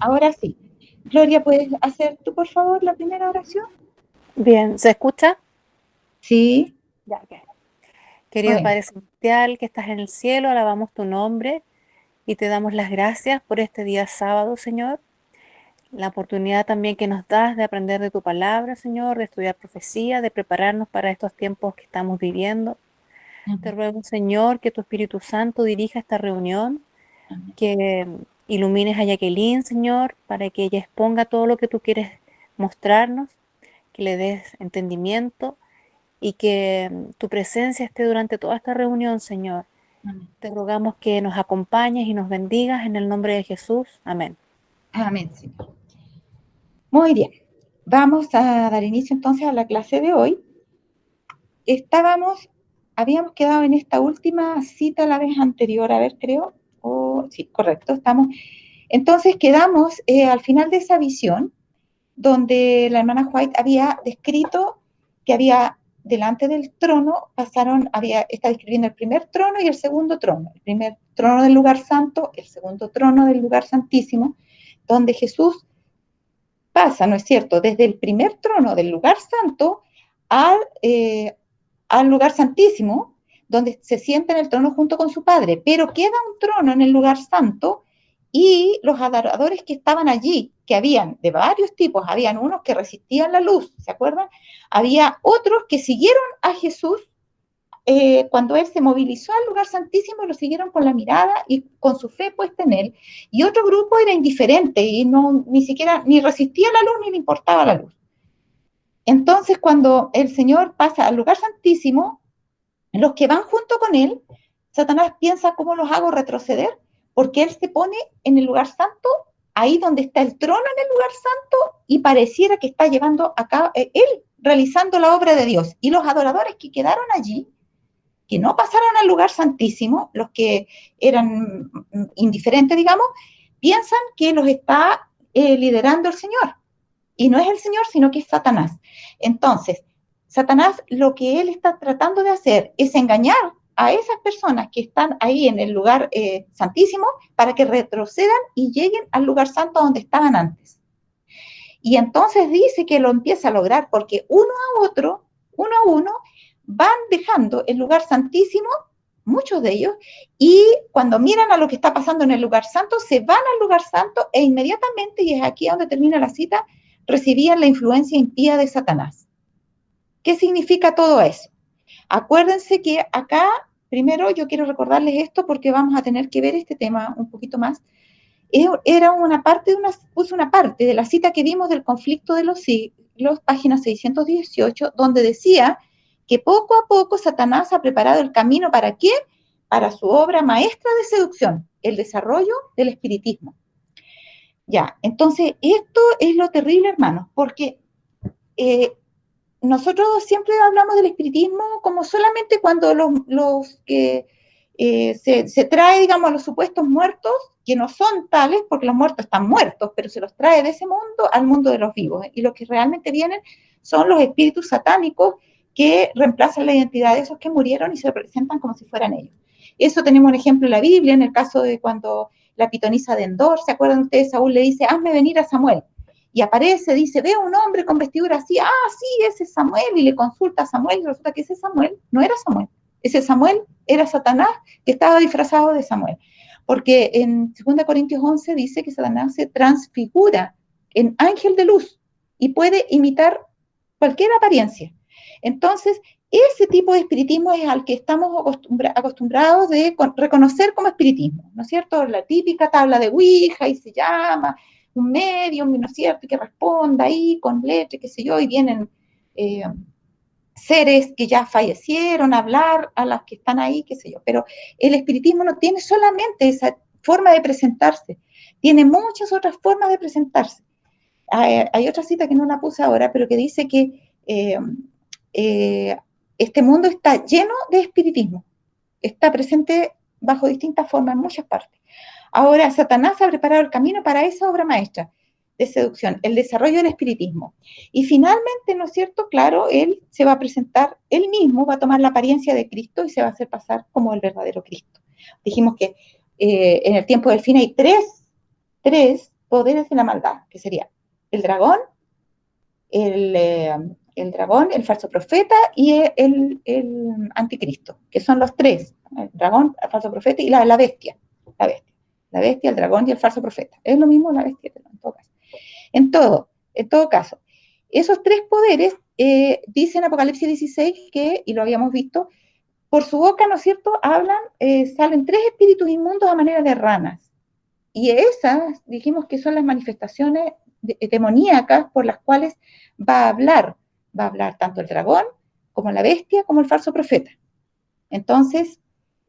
Ahora sí. Gloria, ¿puedes hacer tú, por favor, la primera oración? Bien, ¿se escucha? Sí. Ya, ok. Querido Bueno. Padre Celestial, que estás en el cielo, alabamos tu nombre y te damos las gracias por este día sábado, Señor. La oportunidad también que nos das de aprender de tu palabra, Señor, de estudiar profecía, de prepararnos para estos tiempos que estamos viviendo. Te Amén. ruego, Señor, que tu Espíritu Santo dirija esta reunión, Amén. que ilumines a Jacqueline, Señor, para que ella exponga todo lo que tú quieres mostrarnos, que le des entendimiento y que tu presencia esté durante toda esta reunión, Señor. Amén. Te rogamos que nos acompañes y nos bendigas en el nombre de Jesús. Amén. Amén, Señor. Muy bien. Vamos a dar inicio entonces a la clase de hoy. Habíamos quedado en esta última cita la vez anterior, a ver, creo. Sí, correcto, estamos. Entonces quedamos al final de esa visión, donde la hermana White había descrito que había delante del trono, está describiendo el primer trono y el segundo trono. El primer trono del lugar santo, el segundo trono del lugar santísimo, donde Jesús pasa, ¿no es cierto?, desde el primer trono del lugar santo al lugar santísimo, donde se sienta en el trono junto con su Padre, pero queda un trono en el lugar santo y los adoradores que estaban allí, que habían de varios tipos, habían unos que resistían la luz, ¿se acuerdan? Había otros que siguieron a Jesús cuando él se movilizó al lugar santísimo, lo siguieron con la mirada y con su fe puesta en él. Y otro grupo era indiferente y ni siquiera ni resistía la luz ni le importaba la luz. Entonces, cuando el Señor pasa al lugar santísimo, los que van junto con él, Satanás piensa cómo los hago retroceder, porque él se pone en el lugar santo, ahí donde está el trono en el lugar santo, y pareciera que está llevando a cabo él realizando la obra de Dios. Y los adoradores que quedaron allí, que no pasaron al lugar santísimo, los que eran indiferentes, digamos, piensan que los está liderando el Señor. Y no es el Señor, sino que es Satanás. Entonces, Satanás lo que él está tratando de hacer es engañar a esas personas que están ahí en el lugar santísimo para que retrocedan y lleguen al lugar santo donde estaban antes. Y entonces dice que lo empieza a lograr porque uno a uno, van dejando el lugar santísimo, muchos de ellos, y cuando miran a lo que está pasando en el lugar santo, se van al lugar santo e inmediatamente, y es aquí donde termina la cita, recibían la influencia impía de Satanás. ¿Qué significa todo eso? Acuérdense que acá, primero yo quiero recordarles esto porque vamos a tener que ver este tema un poquito más. Era puso una parte de la cita que vimos del conflicto de los siglos, página 618, donde decía que poco a poco Satanás ha preparado el camino ¿para qué? Para su obra maestra de seducción, el desarrollo del espiritismo. Ya, entonces esto es lo terrible, hermanos, porque nosotros siempre hablamos del espiritismo como solamente cuando los que se trae, digamos, a los supuestos muertos, que no son tales, porque los muertos están muertos, pero se los trae de ese mundo al mundo de los vivos. Y los que realmente vienen son los espíritus satánicos que reemplazan la identidad de esos que murieron y se representan como si fueran ellos. Eso tenemos un ejemplo en la Biblia, en el caso de cuando la pitonisa de Endor, ¿se acuerdan ustedes? Saúl le dice, hazme venir a Samuel. Y aparece, dice, veo un hombre con vestidura así, sí, ese es Samuel, y le consulta a Samuel, y resulta que ese Samuel no era Samuel, ese Samuel era Satanás, que estaba disfrazado de Samuel, porque en 2 Corintios 11 dice que Satanás se transfigura en ángel de luz, y puede imitar cualquier apariencia. Entonces, ese tipo de espiritismo es al que estamos acostumbrados de reconocer como espiritismo, ¿no es cierto? La típica tabla de Ouija, y se llama un medium, ¿no es cierto?, que responda ahí con leche, qué sé yo, y vienen seres que ya fallecieron a hablar a las que están ahí, qué sé yo. Pero el espiritismo no tiene solamente esa forma de presentarse, tiene muchas otras formas de presentarse. Hay otra cita que no la puse ahora, pero que dice que este mundo está lleno de espiritismo, está presente bajo distintas formas en muchas partes. Ahora, Satanás ha preparado el camino para esa obra maestra de seducción, el desarrollo del espiritismo. Y finalmente, ¿no es cierto? Claro, él se va a presentar, él mismo va a tomar la apariencia de Cristo y se va a hacer pasar como el verdadero Cristo. Dijimos que en el tiempo del fin hay tres poderes de la maldad, que sería el dragón, el dragón, el falso profeta y el anticristo, que son los tres, el dragón, el falso profeta y la bestia, la bestia, la bestia, el dragón y el falso profeta. Es lo mismo la bestia, pero en todo caso. En todo caso, esos tres poderes, dice en Apocalipsis 16 que, y lo habíamos visto, por su boca, ¿no es cierto?, hablan, salen tres espíritus inmundos a manera de ranas. Y esas, dijimos que son las manifestaciones demoníacas por las cuales va a hablar tanto el dragón como la bestia como el falso profeta. Entonces,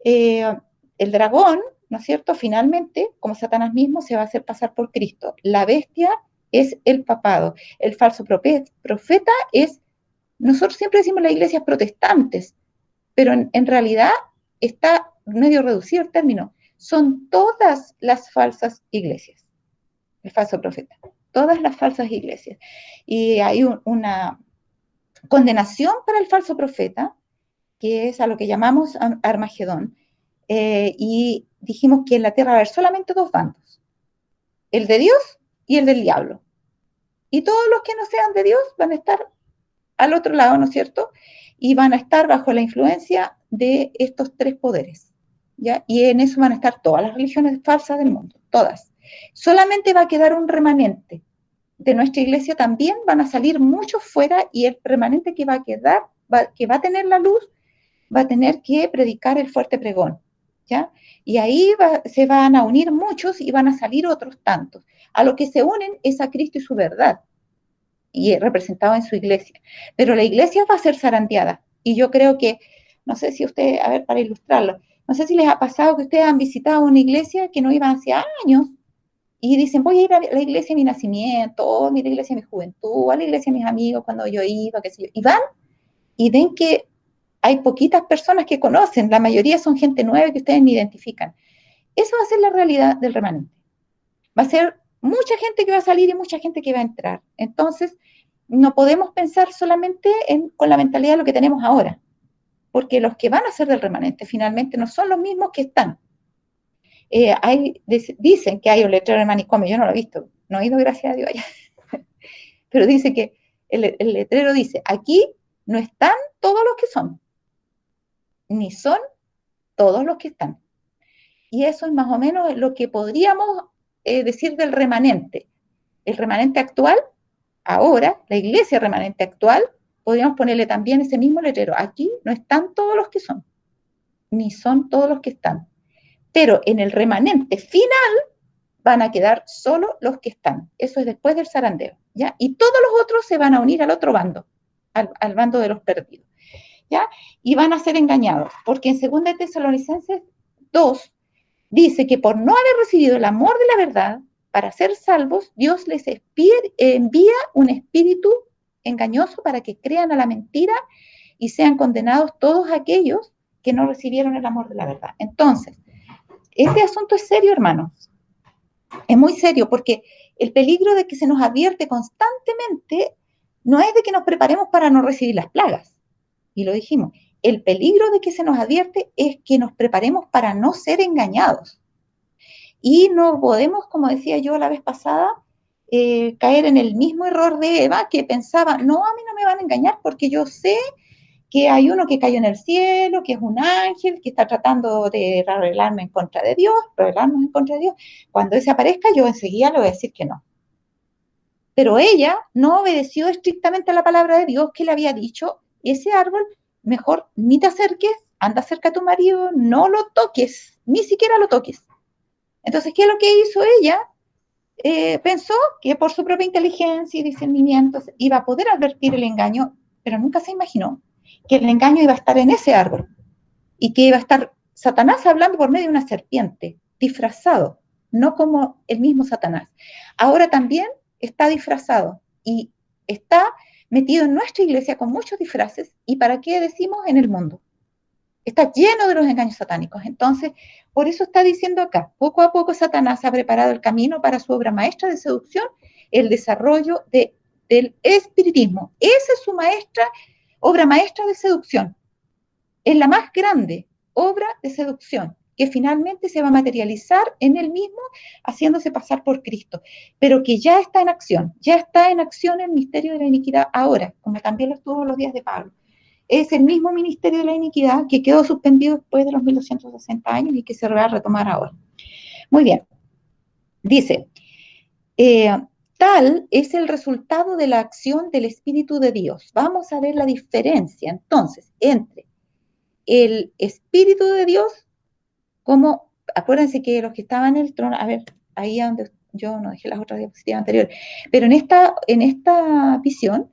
el dragón, ¿no es cierto?, finalmente, como Satanás mismo, se va a hacer pasar por Cristo. La bestia es el papado. El falso profeta es, nosotros siempre decimos las iglesias protestantes, pero en realidad está medio reducido el término. Son todas las falsas iglesias, el falso profeta, todas las falsas iglesias. Y hay una condenación para el falso profeta, que es a lo que llamamos Armagedón, y dijimos que en la tierra va a haber solamente dos bandos, el de Dios y el del diablo. Y todos los que no sean de Dios van a estar al otro lado, ¿no es cierto? Y van a estar bajo la influencia de estos tres poderes, ¿ya? Y en eso van a estar todas las religiones falsas del mundo, todas. Solamente va a quedar un remanente. De nuestra iglesia también van a salir muchos fuera y el remanente que va a quedar, que va a tener la luz, va a tener que predicar el fuerte pregón, ¿ya? Y ahí se van a unir muchos y van a salir otros tantos. A lo que se unen es a Cristo y su verdad, y representado en su iglesia. Pero la iglesia va a ser zarandeada. Y yo creo que, no sé si usted, a ver, para ilustrarlo, no sé si les ha pasado que ustedes han visitado una iglesia que no iban hace años y dicen, voy a ir a la iglesia de mi nacimiento, o a la iglesia de mi juventud, a la iglesia de mis amigos cuando yo iba, qué sé yo. Y van y ven que hay poquitas personas que conocen, la mayoría son gente nueva que ustedes ni identifican. Eso va a ser la realidad del remanente. Va a ser mucha gente que va a salir y mucha gente que va a entrar. Entonces, no podemos pensar solamente con la mentalidad de lo que tenemos ahora, porque los que van a ser del remanente finalmente no son los mismos que están. Dicen que hay un letrero de manicomio, yo no lo he visto, no he ido, gracias a Dios allá, pero dice que el letrero dice, aquí no están todos los que son, ni son todos los que están. Y eso es más o menos lo que podríamos decir del remanente. El remanente actual, ahora, la iglesia remanente actual, podríamos ponerle también ese mismo letrero. Aquí no están todos los que son, ni son todos los que están. Pero en el remanente final van a quedar solo los que están. Eso es después del zarandeo, ¿ya? Y todos los otros se van a unir al otro bando, al bando de los perdidos, ¿ya? Y van a ser engañados, porque en 2 Tesalonicenses 2 dice que por no haber recibido el amor de la verdad, para ser salvos, Dios les envía un espíritu engañoso para que crean a la mentira y sean condenados todos aquellos que no recibieron el amor de la verdad. Entonces, este asunto es serio, hermanos. Es muy serio porque el peligro de que se nos advierte constantemente no es de que nos preparemos para no recibir las plagas, y lo dijimos. El peligro de que se nos advierte es que nos preparemos para no ser engañados. Y no podemos, como decía yo la vez pasada, caer en el mismo error de Eva, que pensaba, no, a mí no me van a engañar porque yo sé que hay uno que cayó en el cielo, que es un ángel, que está tratando de rebelarme en contra de Dios, rebelarnos en contra de Dios. Cuando ese aparezca, yo enseguida le voy a decir que no. Pero ella no obedeció estrictamente a la palabra de Dios que le había dicho, ese árbol, mejor ni te acerques, anda cerca a tu marido, no lo toques, ni siquiera lo toques. Entonces, ¿qué es lo que hizo ella? Pensó que por su propia inteligencia y discernimiento iba a poder advertir el engaño, pero nunca se imaginó que el engaño iba a estar en ese árbol y que iba a estar Satanás hablando por medio de una serpiente, disfrazado, no como el mismo Satanás. Ahora también está disfrazado y está metido en nuestra iglesia con muchos disfraces. ¿Y para qué decimos en el mundo? Está lleno de los engaños satánicos. Entonces, por eso está diciendo acá, poco a poco Satanás ha preparado el camino para su obra maestra de seducción, el desarrollo del espiritismo. Esa es su obra maestra de seducción. Es la más grande obra de seducción. que finalmente se va a materializar en él mismo, haciéndose pasar por Cristo, pero que ya está en acción el misterio de la iniquidad ahora, como también lo estuvo los días de Pablo. Es el mismo ministerio de la iniquidad que quedó suspendido después de los 1260 años y que se va a retomar ahora. Muy bien, dice, tal es el resultado de la acción del Espíritu de Dios. Vamos a ver la diferencia entonces entre el Espíritu de Dios, como, acuérdense que los que estaban en el trono, a ver, ahí donde yo no dejé las otras diapositivas anteriores, pero en esta visión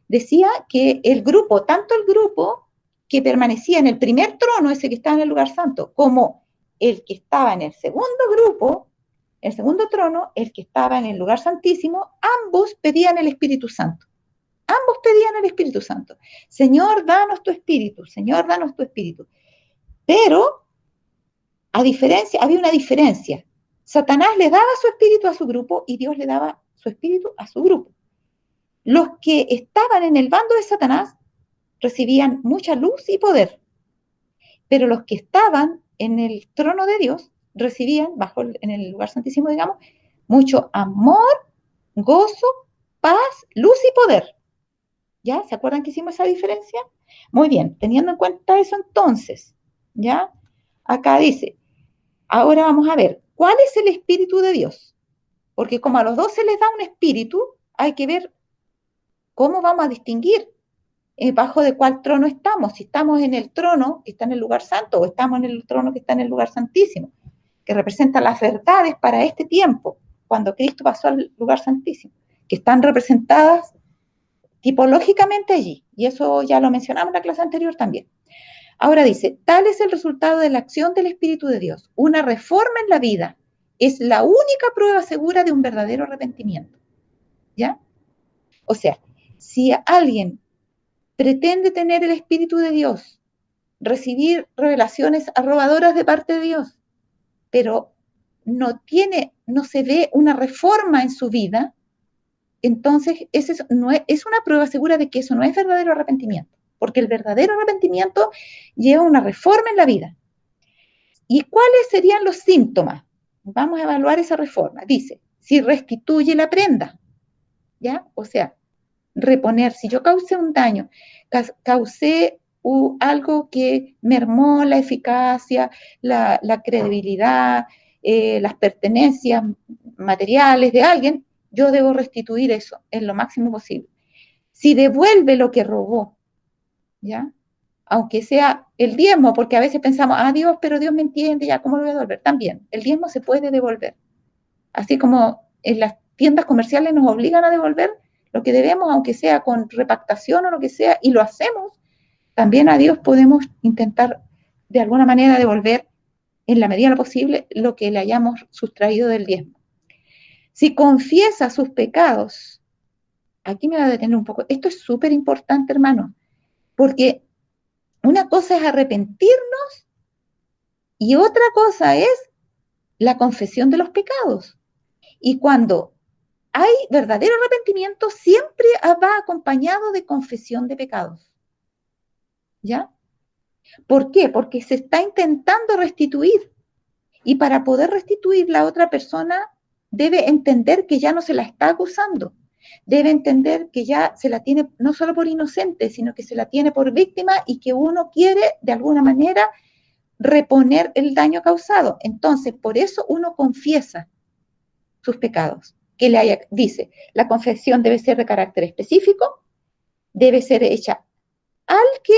decía que el grupo, tanto el grupo que permanecía en el primer trono, ese que estaba en el lugar santo, como el que estaba en el segundo grupo, el segundo trono, el que estaba en el lugar santísimo, ambos pedían el Espíritu Santo. Ambos pedían el Espíritu Santo. Señor, danos tu Espíritu. Señor, danos tu Espíritu. Pero, había una diferencia. Satanás le daba su espíritu a su grupo y Dios le daba su espíritu a su grupo. Los que estaban en el bando de Satanás recibían mucha luz y poder, pero los que estaban en el trono de Dios recibían, en el lugar santísimo, digamos, mucho amor, gozo, paz, luz y poder. ¿Ya? ¿Se acuerdan que hicimos esa diferencia? Muy bien, teniendo en cuenta eso entonces, ¿ya? Acá dice, ahora vamos a ver, ¿cuál es el Espíritu de Dios? Porque como a los dos se les da un espíritu, hay que ver cómo vamos a distinguir bajo de cuál trono estamos, si estamos en el trono que está en el lugar santo o estamos en el trono que está en el lugar santísimo, que representa las verdades para este tiempo, cuando Cristo pasó al lugar santísimo, que están representadas tipológicamente allí, y eso ya lo mencionamos en la clase anterior también. Ahora dice, tal es el resultado de la acción del Espíritu de Dios. Una reforma en la vida es la única prueba segura de un verdadero arrepentimiento. ¿Ya? O sea, si alguien pretende tener el Espíritu de Dios, recibir revelaciones arrobadoras de parte de Dios, pero no se ve una reforma en su vida, entonces es una prueba segura de que eso no es verdadero arrepentimiento, porque el verdadero arrepentimiento lleva una reforma en la vida. ¿Y cuáles serían los síntomas? Vamos a evaluar esa reforma. Dice, si restituye la prenda, ¿ya? O sea, reponer. Si yo causé un daño, causé algo que mermó la eficacia, la credibilidad, las pertenencias materiales de alguien, yo debo restituir eso en lo máximo posible. Si devuelve lo que robó, ¿ya? Aunque sea el diezmo, porque a veces pensamos, Dios, pero Dios me entiende, ya, ¿cómo lo voy a devolver? También, el diezmo se puede devolver. Así como en las tiendas comerciales nos obligan a devolver lo que debemos, aunque sea con repactación o lo que sea, y lo hacemos, también a Dios podemos intentar de alguna manera devolver en la medida de lo posible lo que le hayamos sustraído del diezmo. Si confiesa sus pecados, aquí me voy a detener un poco, esto es súper importante, hermano, porque una cosa es arrepentirnos y otra cosa es la confesión de los pecados. Y cuando hay verdadero arrepentimiento, siempre va acompañado de confesión de pecados. ¿Ya? ¿Por qué? Porque se está intentando restituir. Y para poder restituir, la otra persona debe entender que ya no se la está acusando. Debe entender que ya se la tiene no solo por inocente, sino que se la tiene por víctima y que uno quiere, de alguna manera, reponer el daño causado. Entonces, por eso uno confiesa sus pecados. Dice, la confesión debe ser de carácter específico, debe ser hecha al que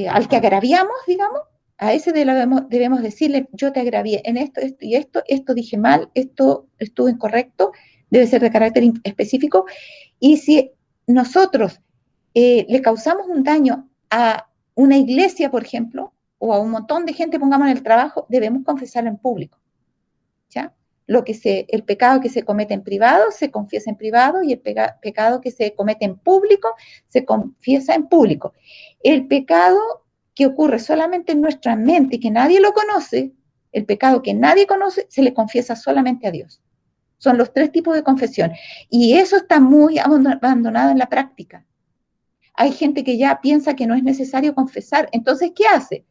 al que agraviamos, digamos, a ese debemos decirle, yo te agravié en esto, esto y esto dije mal, esto estuvo incorrecto, debe ser de carácter específico. Y si nosotros le causamos un daño a una iglesia, por ejemplo, o a un montón de gente, pongamos en el trabajo, debemos confesarlo en público. ¿Ya? El pecado que se comete en privado se confiesa en privado y el pecado que se comete en público se confiesa en público. El pecado que ocurre solamente en nuestra mente y que nadie lo conoce, el pecado que nadie conoce, se le confiesa solamente a Dios. Son los 3 tipos de confesión. Y eso está muy abandonado en la práctica. Hay gente que ya piensa que no es necesario confesar. Entonces, ¿qué hace?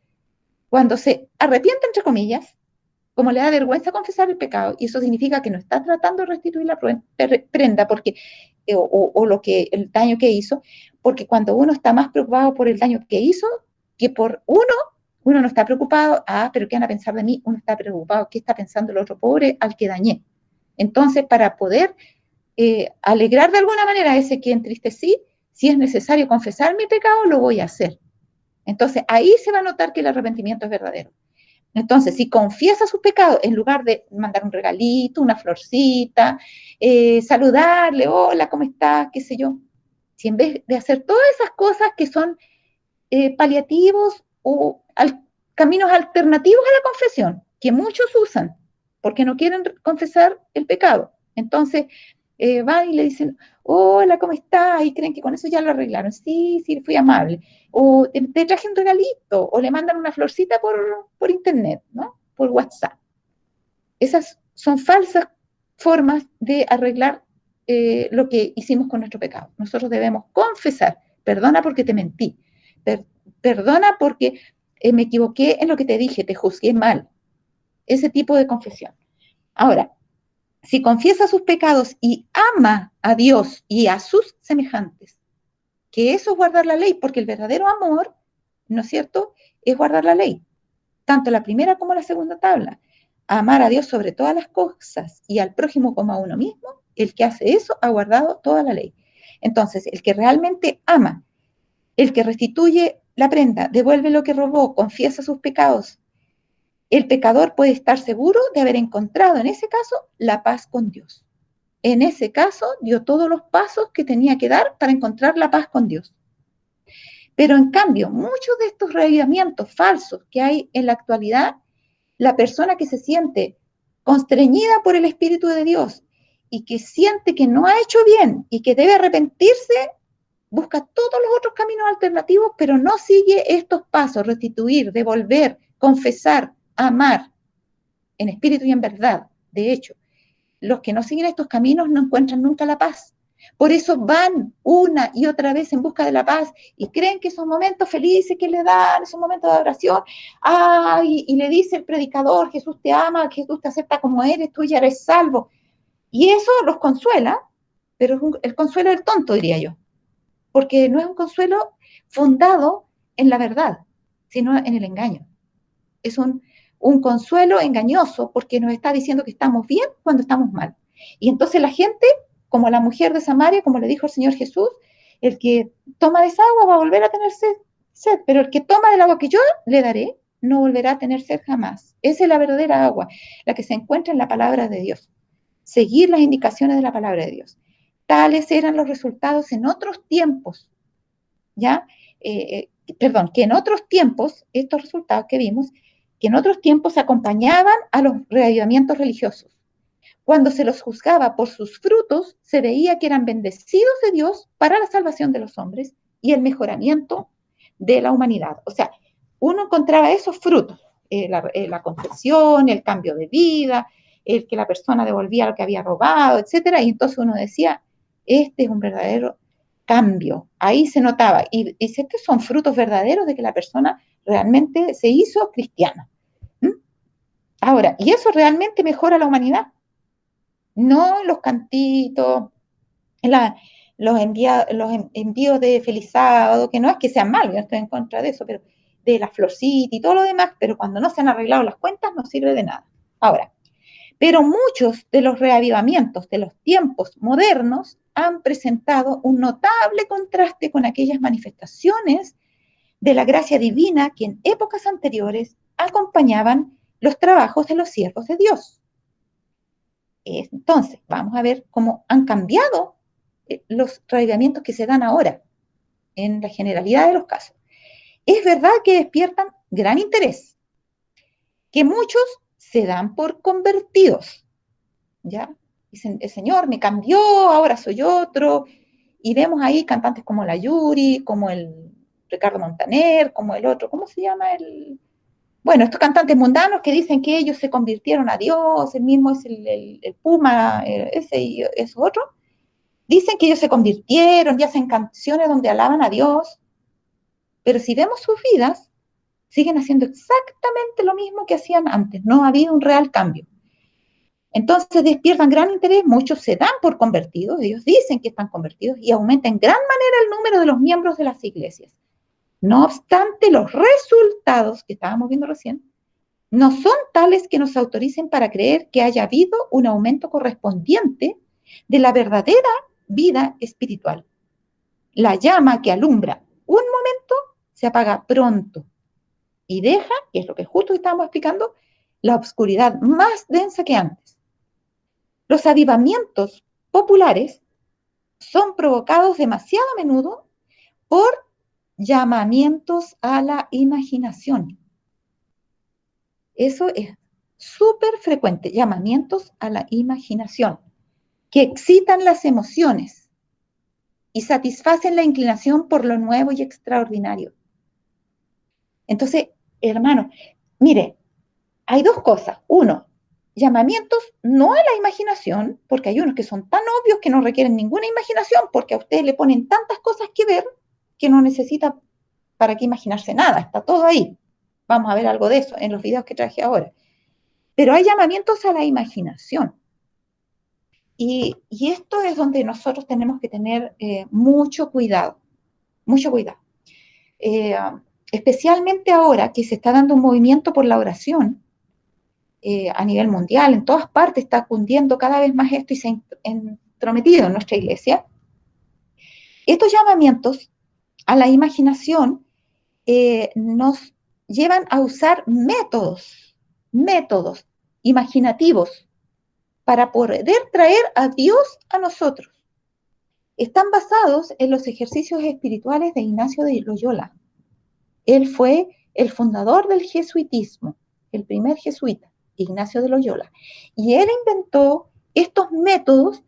Cuando se arrepiente, entre comillas, como le da vergüenza confesar el pecado, y eso significa que no está tratando de restituir la prenda porque, lo que, el daño que hizo, porque cuando uno está más preocupado por el daño que hizo que por uno no está preocupado, pero ¿qué van a pensar de mí? Uno está preocupado, ¿qué está pensando el otro pobre al que dañé? Entonces, para poder alegrar de alguna manera a ese que entristecí, si es necesario confesar mi pecado, lo voy a hacer. Entonces, ahí se va a notar que el arrepentimiento es verdadero. Entonces, si confiesa sus pecados, en lugar de mandar un regalito, una florcita, saludarle, hola, ¿cómo estás? ¿Qué sé yo? Si en vez de hacer todas esas cosas que son paliativos o caminos alternativos a la confesión, que muchos usan, porque no quieren confesar el pecado. Entonces, van y le dicen, hola, ¿cómo estás? Y creen que con eso ya lo arreglaron. Sí, sí, fui amable. O te traje un regalito, o le mandan una florcita por internet, ¿no? Por WhatsApp. Esas son falsas formas de arreglar lo que hicimos con nuestro pecado. Nosotros debemos confesar, perdona porque te mentí, perdona porque me equivoqué en lo que te dije, te juzgué mal. Ese tipo de confesión. Ahora, si confiesa sus pecados y ama a Dios y a sus semejantes, que eso es guardar la ley, porque el verdadero amor, ¿no es cierto?, es guardar la ley, tanto la primera como la segunda tabla. Amar a Dios sobre todas las cosas y al prójimo como a uno mismo, el que hace eso ha guardado toda la ley. Entonces, el que realmente ama, el que restituye la prenda, devuelve lo que robó, confiesa sus pecados, el pecador puede estar seguro de haber encontrado en ese caso la paz con Dios. En ese caso dio todos los pasos que tenía que dar para encontrar la paz con Dios. Pero en cambio, muchos de estos reavivamientos falsos que hay en la actualidad, la persona que se siente constreñida por el Espíritu de Dios y que siente que no ha hecho bien y que debe arrepentirse, busca todos los otros caminos alternativos, pero no sigue estos pasos: restituir, devolver, confesar, amar, en espíritu y en verdad. De hecho, los que no siguen estos caminos no encuentran nunca la paz. Por eso van una y otra vez en busca de la paz y creen que esos momentos felices que le dan, esos momentos de oración, y le dice el predicador, Jesús te ama, Jesús te acepta como eres, tú ya eres salvo. Y eso los consuela, pero es el consuelo del tonto, diría yo, porque no es un consuelo fundado en la verdad, sino en el engaño. Es un consuelo engañoso porque nos está diciendo que estamos bien cuando estamos mal. Y entonces la gente, como la mujer de Samaria, como le dijo el Señor Jesús, el que toma de esa agua va a volver a tener sed, pero el que toma del agua que yo le daré no volverá a tener sed jamás. Esa es la verdadera agua, la que se encuentra en la palabra de Dios. Seguir las indicaciones de la palabra de Dios. Tales eran los resultados en otros tiempos, ¿ya? Perdón, que en otros tiempos, estos resultados que vimos, que en otros tiempos acompañaban a los reavivamientos religiosos. Cuando se los juzgaba por sus frutos, se veía que eran bendecidos de Dios para la salvación de los hombres y el mejoramiento de la humanidad. O sea, uno encontraba esos frutos, la confesión, el cambio de vida, el que la persona devolvía lo que había robado, etcétera, y entonces uno decía, este es un verdadero cambio. Ahí se notaba, y estos son frutos verdaderos de que la persona realmente se hizo cristiana. ¿Mm? Ahora, y eso realmente mejora la humanidad, no los cantitos, la, los envíos de feliz sábado, que no es que sean malos, yo estoy en contra de eso, pero de las florcitas y todo lo demás, pero cuando no se han arreglado las cuentas no sirve de nada. Ahora, pero muchos de los reavivamientos de los tiempos modernos han presentado un notable contraste con aquellas manifestaciones de la gracia divina que en épocas anteriores acompañaban los trabajos de los siervos de Dios. Entonces, vamos a ver cómo han cambiado los reavivamientos que se dan ahora, en la generalidad de los casos. Es verdad que despiertan gran interés, que muchos se dan por convertidos, ¿ya? Dicen, el Señor me cambió, ahora soy otro, y vemos ahí cantantes como la Yuri, como el Ricardo Montaner, como el otro, ¿cómo se llama? Bueno, estos cantantes mundanos que dicen que ellos se convirtieron a Dios, el mismo es el Puma, ese y esos otros, dicen que ellos se convirtieron y hacen canciones donde alaban a Dios, pero si vemos sus vidas, Siguen haciendo exactamente lo mismo que hacían antes, no ha habido un real cambio. Entonces despiertan gran interés, muchos se dan por convertidos, ellos dicen que están convertidos y aumenta en gran manera el número de los miembros de las iglesias. No obstante, los resultados que estábamos viendo recién no son tales que nos autoricen para creer que haya habido un aumento correspondiente de la verdadera vida espiritual. La llama que alumbra un momento se apaga pronto y deja, que es lo que justo estábamos explicando, la oscuridad más densa que antes. Los avivamientos populares son provocados demasiado a menudo por llamamientos a la imaginación. Eso es súper frecuente, llamamientos a la imaginación, que excitan las emociones y satisfacen la inclinación por lo nuevo y extraordinario. Entonces, hermano, mire, hay dos cosas. Uno, llamamientos no a la imaginación, porque hay unos que son tan obvios que no requieren ninguna imaginación, porque a ustedes le ponen tantas cosas que ver que no necesita para qué imaginarse nada, está todo ahí. Vamos a ver algo de eso en los videos que traje ahora. Pero hay llamamientos a la imaginación. Y esto es donde nosotros tenemos que tener mucho cuidado, mucho cuidado. Especialmente ahora que se está dando un movimiento por la oración a nivel mundial, en todas partes está cundiendo cada vez más esto y se ha entrometido en nuestra iglesia. Estos llamamientos a la imaginación nos llevan a usar métodos imaginativos para poder traer a Dios a nosotros. Están basados en los ejercicios espirituales de Ignacio de Loyola. Él fue el fundador del jesuitismo, el primer jesuita, Ignacio de Loyola. Y él inventó estos métodos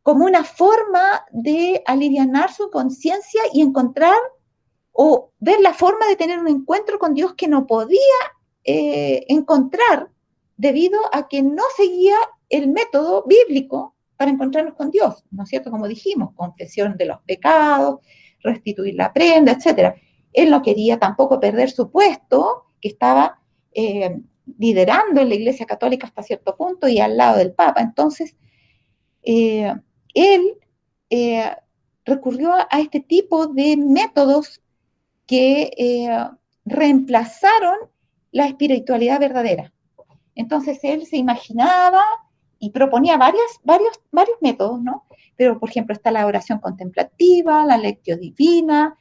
como una forma de alivianar su conciencia y encontrar o ver la forma de tener un encuentro con Dios que no podía encontrar debido a que no seguía el método bíblico para encontrarnos con Dios, ¿no es cierto? Como dijimos, confesión de los pecados, restituir la prenda, etc. Él no quería tampoco perder su puesto, que estaba liderando en la Iglesia Católica hasta cierto punto y al lado del Papa. Entonces, él recurrió a este tipo de métodos que reemplazaron la espiritualidad verdadera. Entonces él se imaginaba y proponía varios métodos, ¿no? Pero, por ejemplo, está la oración contemplativa, la lectio divina,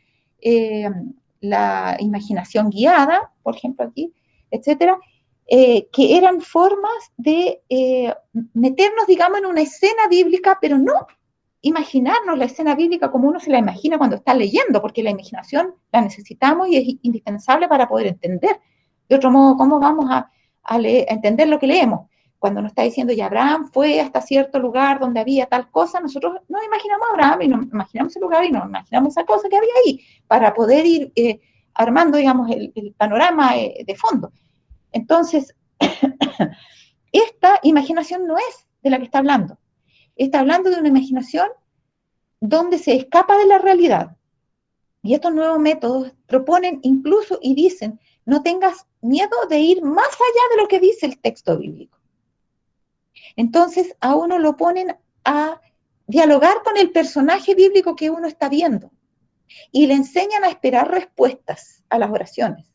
la imaginación guiada, por ejemplo, aquí, etcétera, que eran formas de meternos, digamos, en una escena bíblica, pero no imaginarnos la escena bíblica como uno se la imagina cuando está leyendo, porque la imaginación la necesitamos y es indispensable para poder entender. De otro modo, ¿cómo vamos a entender lo que leemos? Cuando nos está diciendo, y Abraham fue hasta cierto lugar donde había tal cosa, nosotros nos imaginamos a Abraham y nos imaginamos el lugar y nos imaginamos esa cosa que había ahí, para poder ir armando, digamos, el panorama de fondo. Entonces, esta imaginación no es de la que está hablando. Está hablando de una imaginación donde se escapa de la realidad. Y estos nuevos métodos proponen incluso y dicen, no tengas miedo de ir más allá de lo que dice el texto bíblico. Entonces a uno lo ponen a dialogar con el personaje bíblico que uno está viendo y le enseñan a esperar respuestas a las oraciones.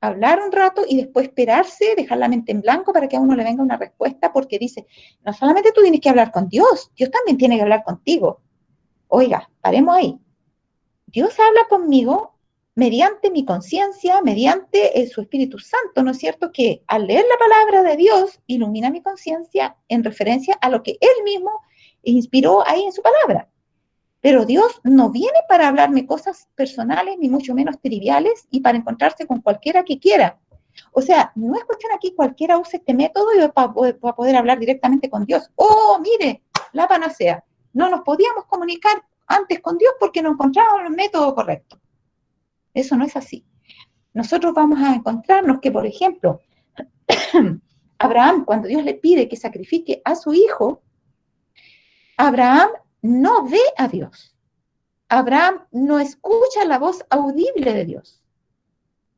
Hablar un rato y después esperarse, dejar la mente en blanco para que a uno le venga una respuesta, porque dice, no solamente tú tienes que hablar con Dios, Dios también tiene que hablar contigo. Oiga, paremos ahí. Dios habla conmigo mediante mi conciencia, mediante su Espíritu Santo, ¿no es cierto? Que al leer la palabra de Dios ilumina mi conciencia en referencia a lo que Él mismo inspiró ahí en su palabra. Pero Dios no viene para hablarme cosas personales, ni mucho menos triviales, y para encontrarse con cualquiera que quiera. O sea, no es cuestión aquí cualquiera use este método y va a poder hablar directamente con Dios. Oh, mire, la panacea. No nos podíamos comunicar antes con Dios porque no encontrábamos el método correcto. Eso no es así. Nosotros vamos a encontrarnos que, por ejemplo, Abraham, cuando Dios le pide que sacrifique a su hijo, Abraham no ve a Dios. Abraham no escucha la voz audible de Dios.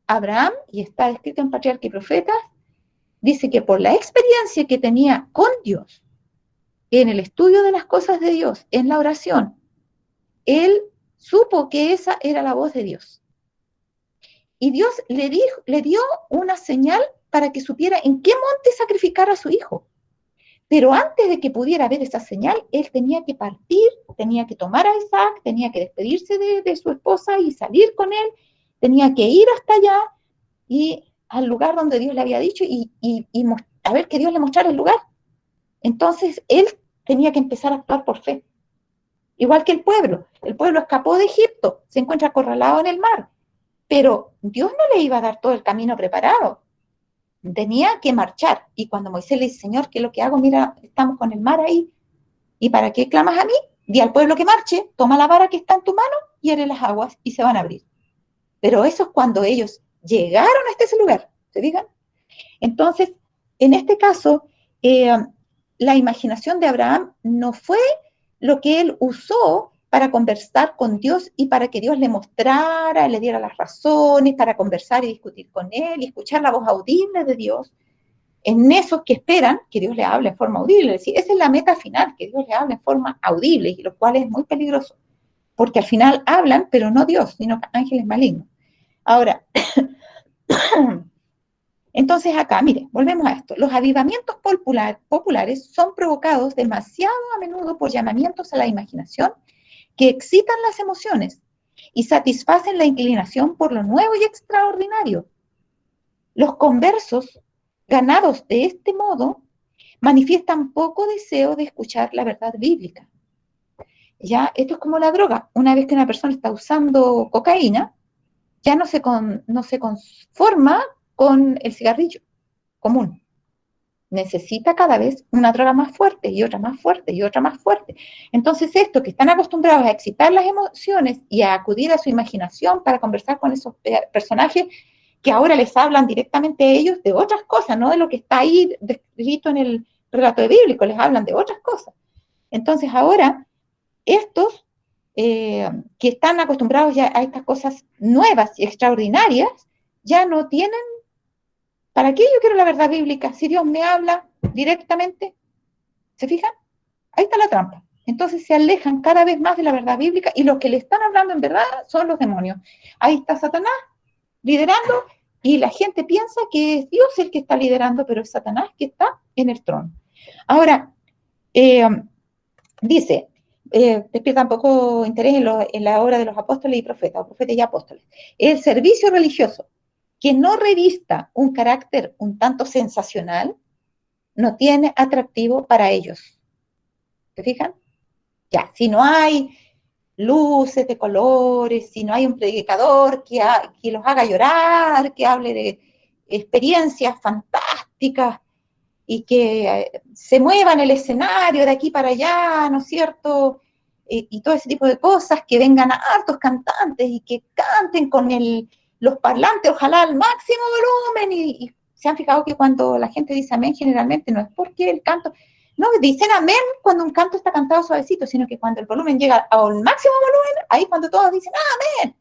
Abraham, y está escrito en Patriarca y Profetas, dice que por la experiencia que tenía con Dios, en el estudio de las cosas de Dios, en la oración, él supo que esa era la voz de Dios. Y Dios le dio una señal para que supiera en qué monte sacrificar a su hijo. Pero antes de que pudiera ver esa señal, él tenía que partir, tenía que tomar a Isaac, tenía que despedirse de su esposa y salir con él, tenía que ir hasta allá y al lugar donde Dios le había dicho y a ver que Dios le mostrara el lugar. Entonces él tenía que empezar a actuar por fe. Igual que el pueblo escapó de Egipto, se encuentra acorralado en el mar, pero Dios no le iba a dar todo el camino preparado, tenía que marchar. Y cuando Moisés le dice, Señor, ¿qué es lo que hago? Mira, estamos con el mar ahí, ¿y para qué clamas a mí? Di al pueblo que marche, toma la vara que está en tu mano, hiere las aguas y se van a abrir. Pero eso es cuando ellos llegaron hasta ese lugar, ¿se fijan? Entonces, en este caso, la imaginación de Abraham no fue lo que él usó para conversar con Dios y para que Dios le mostrara, le diera las razones, para conversar y discutir con él y escuchar la voz audible de Dios en esos que esperan que Dios le hable en forma audible. Es decir, esa es la meta final, que Dios le hable en forma audible, y lo cual es muy peligroso, porque al final hablan, pero no Dios, sino ángeles malignos. Ahora, entonces acá, mire, volvemos a esto. Los avivamientos populares son provocados demasiado a menudo por llamamientos a la imaginación que excitan las emociones y satisfacen la inclinación por lo nuevo y extraordinario. Los conversos ganados de este modo manifiestan poco deseo de escuchar la verdad bíblica. Ya, esto es como la droga. Una vez que una persona está usando cocaína, ya no se conforma con el cigarrillo común. Necesita cada vez una droga más fuerte y otra más fuerte y otra más fuerte. Entonces, estos que están acostumbrados a excitar las emociones y a acudir a su imaginación para conversar con esos personajes que ahora les hablan directamente a ellos de otras cosas, no de lo que está ahí descrito en el relato bíblico, les hablan de otras cosas. Entonces, ahora, estos que están acostumbrados ya a estas cosas nuevas y extraordinarias, ya no tienen. ¿Para qué yo quiero la verdad bíblica? Si Dios me habla directamente, ¿se fijan? Ahí está la trampa. Entonces se alejan cada vez más de la verdad bíblica y los que le están hablando en verdad son los demonios. Ahí está Satanás liderando y la gente piensa que es Dios el que está liderando, pero es Satanás que está en el trono. Ahora, dice, despierta poco interés en la obra de los apóstoles y profetas, o profetas y apóstoles. El servicio religioso que no revista un carácter un tanto sensacional, no tiene atractivo para ellos. ¿Se fijan? Ya, si no hay luces de colores, si no hay un predicador que los haga llorar, que hable de experiencias fantásticas y que se mueva en el escenario de aquí para allá, ¿no es cierto? Y todo ese tipo de cosas, que vengan a hartos cantantes y que canten con los parlantes, ojalá al máximo volumen, y se han fijado que cuando la gente dice amén, generalmente no es porque el canto, no dicen amén cuando un canto está cantado suavecito, sino que cuando el volumen llega al máximo volumen, ahí cuando todos dicen amén.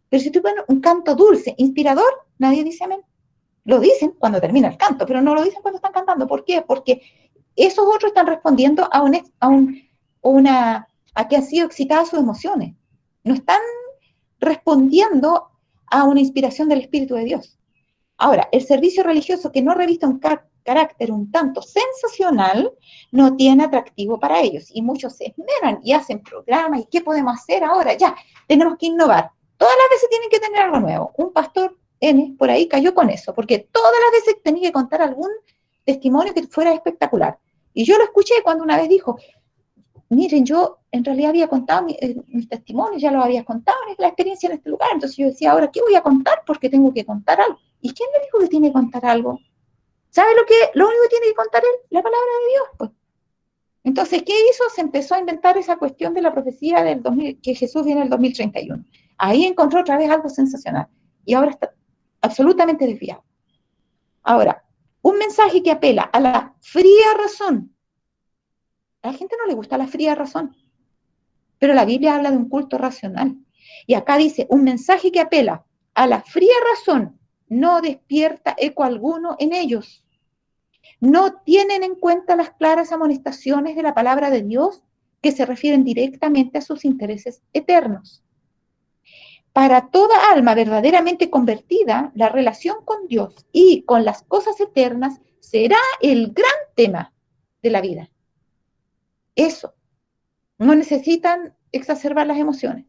Pero si tú pones un canto dulce, inspirador, nadie dice amén. Lo dicen cuando termina el canto, pero no lo dicen cuando están cantando. ¿Por qué? Porque esos otros están respondiendo a que han sido excitadas sus emociones. No están respondiendo a una inspiración del Espíritu de Dios. Ahora, el servicio religioso que no revista un carácter un tanto sensacional no tiene atractivo para ellos, y muchos se esmeran y hacen programas. ¿Y qué podemos hacer ahora? Ya, tenemos que innovar. Todas las veces tienen que tener algo nuevo. Un pastor N por ahí cayó con eso, porque todas las veces tenía que contar algún testimonio que fuera espectacular. Y yo lo escuché cuando una vez dijo, miren, yo en realidad había contado mis testimonios, ya los había contado, la experiencia en este lugar. Entonces yo decía, ahora, ¿qué voy a contar? Porque tengo que contar algo. ¿Y quién le dijo que tiene que contar algo? ¿Sabe lo único que tiene que contar él? La palabra de Dios, pues. Entonces, ¿qué hizo? Se empezó a inventar esa cuestión de la profecía del 2000, que Jesús viene en el 2031. Ahí encontró otra vez algo sensacional. Y ahora está absolutamente desviado. Ahora, un mensaje que apela a la fría razón. A la gente no le gusta la fría razón, pero la Biblia habla de un culto racional. Y acá dice, un mensaje que apela a la fría razón no despierta eco alguno en ellos. No tienen en cuenta las claras amonestaciones de la palabra de Dios que se refieren directamente a sus intereses eternos. Para toda alma verdaderamente convertida, la relación con Dios y con las cosas eternas será el gran tema de la vida. Eso. No necesitan exacerbar las emociones.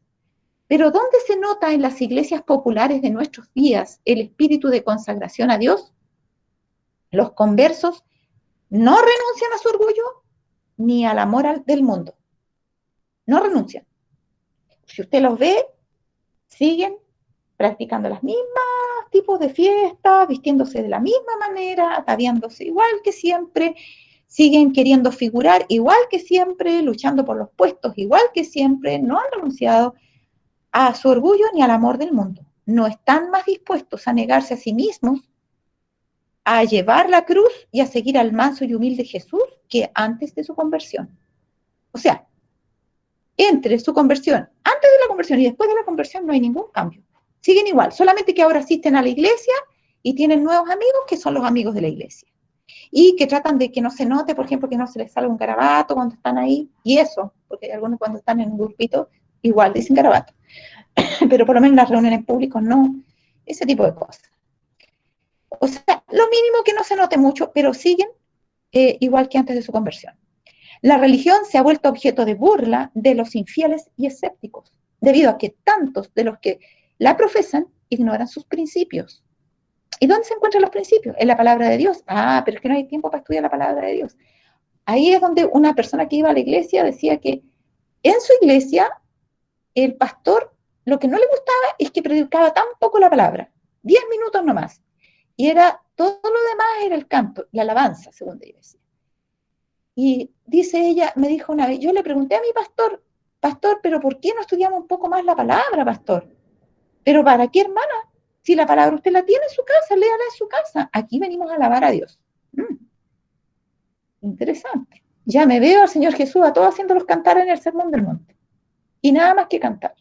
Pero ¿dónde se nota en las iglesias populares de nuestros días el espíritu de consagración a Dios? Los conversos no renuncian a su orgullo ni a la moral del mundo. No renuncian. Si usted los ve, siguen practicando los mismos tipos de fiestas, vistiéndose de la misma manera, ataviándose igual que siempre, siguen queriendo figurar igual que siempre, luchando por los puestos igual que siempre, no han renunciado a su orgullo ni al amor del mundo. No están más dispuestos a negarse a sí mismos, a llevar la cruz y a seguir al manso y humilde Jesús que antes de su conversión. O sea, entre su conversión, antes de la conversión y después de la conversión no hay ningún cambio. Siguen igual, solamente que ahora asisten a la iglesia y tienen nuevos amigos que son los amigos de la iglesia. Y que tratan de que no se note, por ejemplo, que no se les salga un garabato cuando están ahí, y eso, porque hay algunos cuando están en un grupito igual dicen garabato, pero por lo menos en las reuniones públicas no, ese tipo de cosas. O sea, lo mínimo que no se note mucho, pero siguen igual que antes de su conversión. La religión se ha vuelto objeto de burla de los infieles y escépticos, debido a que tantos de los que la profesan ignoran sus principios. ¿Y dónde se encuentran los principios? En la palabra de Dios. Ah, pero es que no hay tiempo para estudiar la palabra de Dios. Ahí es donde una persona que iba a la iglesia decía que en su iglesia el pastor lo que no le gustaba es que predicaba tan poco la palabra, 10 minutos nomás. Y era todo lo demás era el canto, la alabanza, según ella decía. Y dice ella, me dijo una vez, yo le pregunté a mi pastor, pastor, pero ¿por qué no estudiamos un poco más la palabra, pastor? ¿Pero para qué, hermana? Si la palabra usted la tiene en su casa, léala en su casa. Aquí venimos a alabar a Dios. Interesante. Ya me veo al Señor Jesús a todos haciéndolos cantar en el Sermón del Monte. Y nada más que cantar.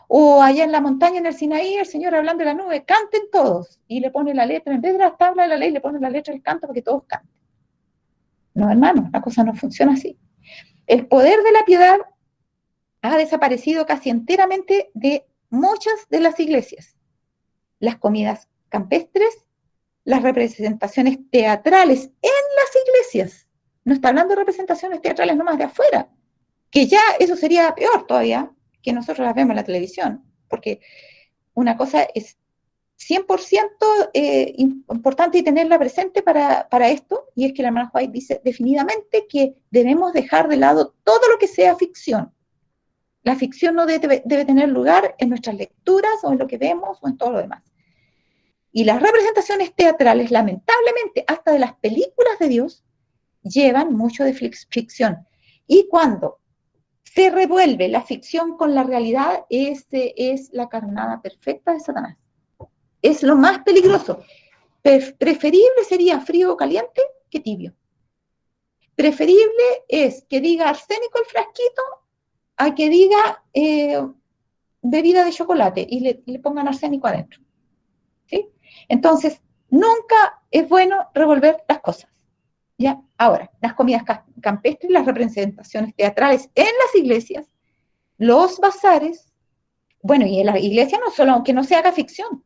O allá en la montaña, en el Sinaí, el Señor hablando de la nube, canten todos. Y le pone la letra, en vez de la tabla de la ley, le pone la letra del canto para que todos canten. No, hermano, la cosa no funciona así. El poder de la piedad ha desaparecido casi enteramente de muchas de las iglesias. Las comidas campestres, las representaciones teatrales en las iglesias. No está hablando de representaciones teatrales nomás de afuera, que ya eso sería peor todavía, que nosotros las vemos en la televisión, porque una cosa es 100% importante y tenerla presente para esto, y es que la hermana White dice definidamente que debemos dejar de lado todo lo que sea ficción. La ficción no debe tener lugar en nuestras lecturas o en lo que vemos o en todo lo demás. Y las representaciones teatrales, lamentablemente, hasta de las películas de Dios, llevan mucho de ficción. Y cuando se revuelve la ficción con la realidad, esa es la carnada perfecta de Satanás. Es lo más peligroso. Preferible sería frío o caliente que tibio. Preferible es que diga arsénico el frasquito a que diga bebida de chocolate y le pongan arsénico adentro. ¿Sí? Entonces, nunca es bueno revolver las cosas. ¿Ya? Ahora, las comidas campestres, las representaciones teatrales en las iglesias, los bazares, bueno, y en las iglesias no solo, aunque no se haga ficción,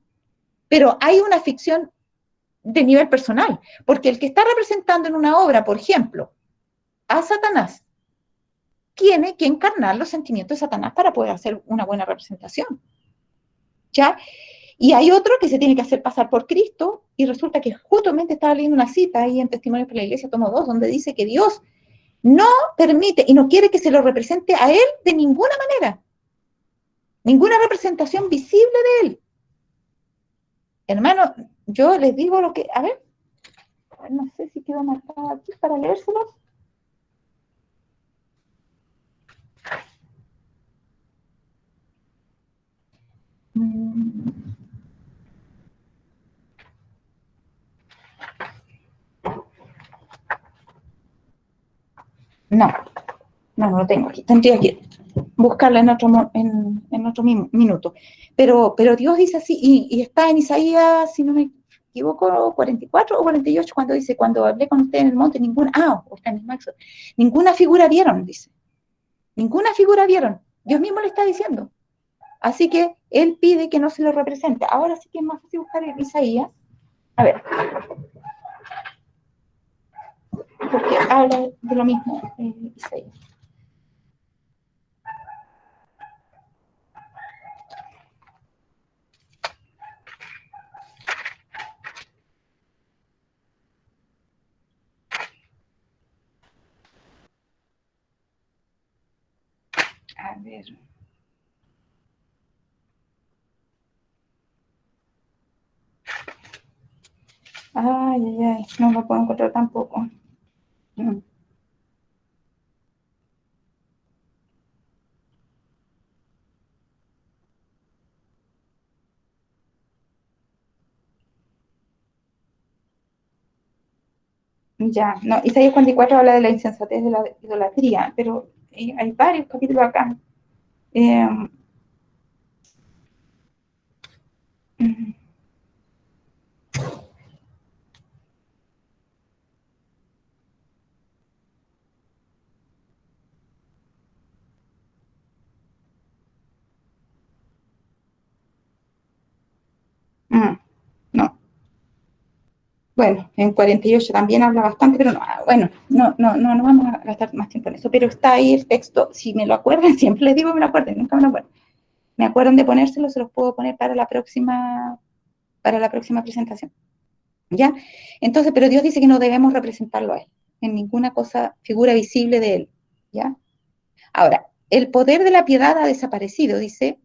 pero hay una ficción de nivel personal, porque el que está representando en una obra, por ejemplo, a Satanás, tiene que encarnar los sentimientos de Satanás para poder hacer una buena representación. ¿Ya? Y hay otro que se tiene que hacer pasar por Cristo, y resulta que justamente estaba leyendo una cita ahí en Testimonios para la Iglesia, tomo 2, donde dice que Dios no permite y no quiere que se lo represente a Él de ninguna manera, ninguna representación visible de Él. Hermano, yo les digo lo que, a ver, no sé si quedó marcado aquí para leérselos. No, no lo tengo aquí, tendría que buscarla en otro minuto. Pero Dios dice así, y está en Isaías, si no me equivoco, 44 o 48, cuando dice, cuando hablé con usted en el monte, o está en el Éxodo, ninguna figura vieron, dice. Ninguna figura vieron. Dios mismo le está diciendo. Así que él pide que no se lo represente. Ahora sí que es más fácil buscar en Isaías. A ver. Porque habla de lo mismo Isaías. A ver. Ay, no lo puedo encontrar tampoco. Ya, no, Isaías 44 habla de la insensatez de la idolatría, pero hay varios capítulos acá. No. Bueno, en 48 también habla bastante, pero no, bueno, no vamos a gastar más tiempo en eso, pero está ahí el texto, si me lo acuerdan, siempre les digo que me lo acuerden, nunca me lo acuerdo. Me acuerdan de ponérselo, se los puedo poner para la próxima presentación. ¿Ya? Entonces, pero Dios dice que no debemos representarlo a él, en ninguna cosa, figura visible de él, ¿ya? Ahora, el poder de la piedad ha desaparecido, dice,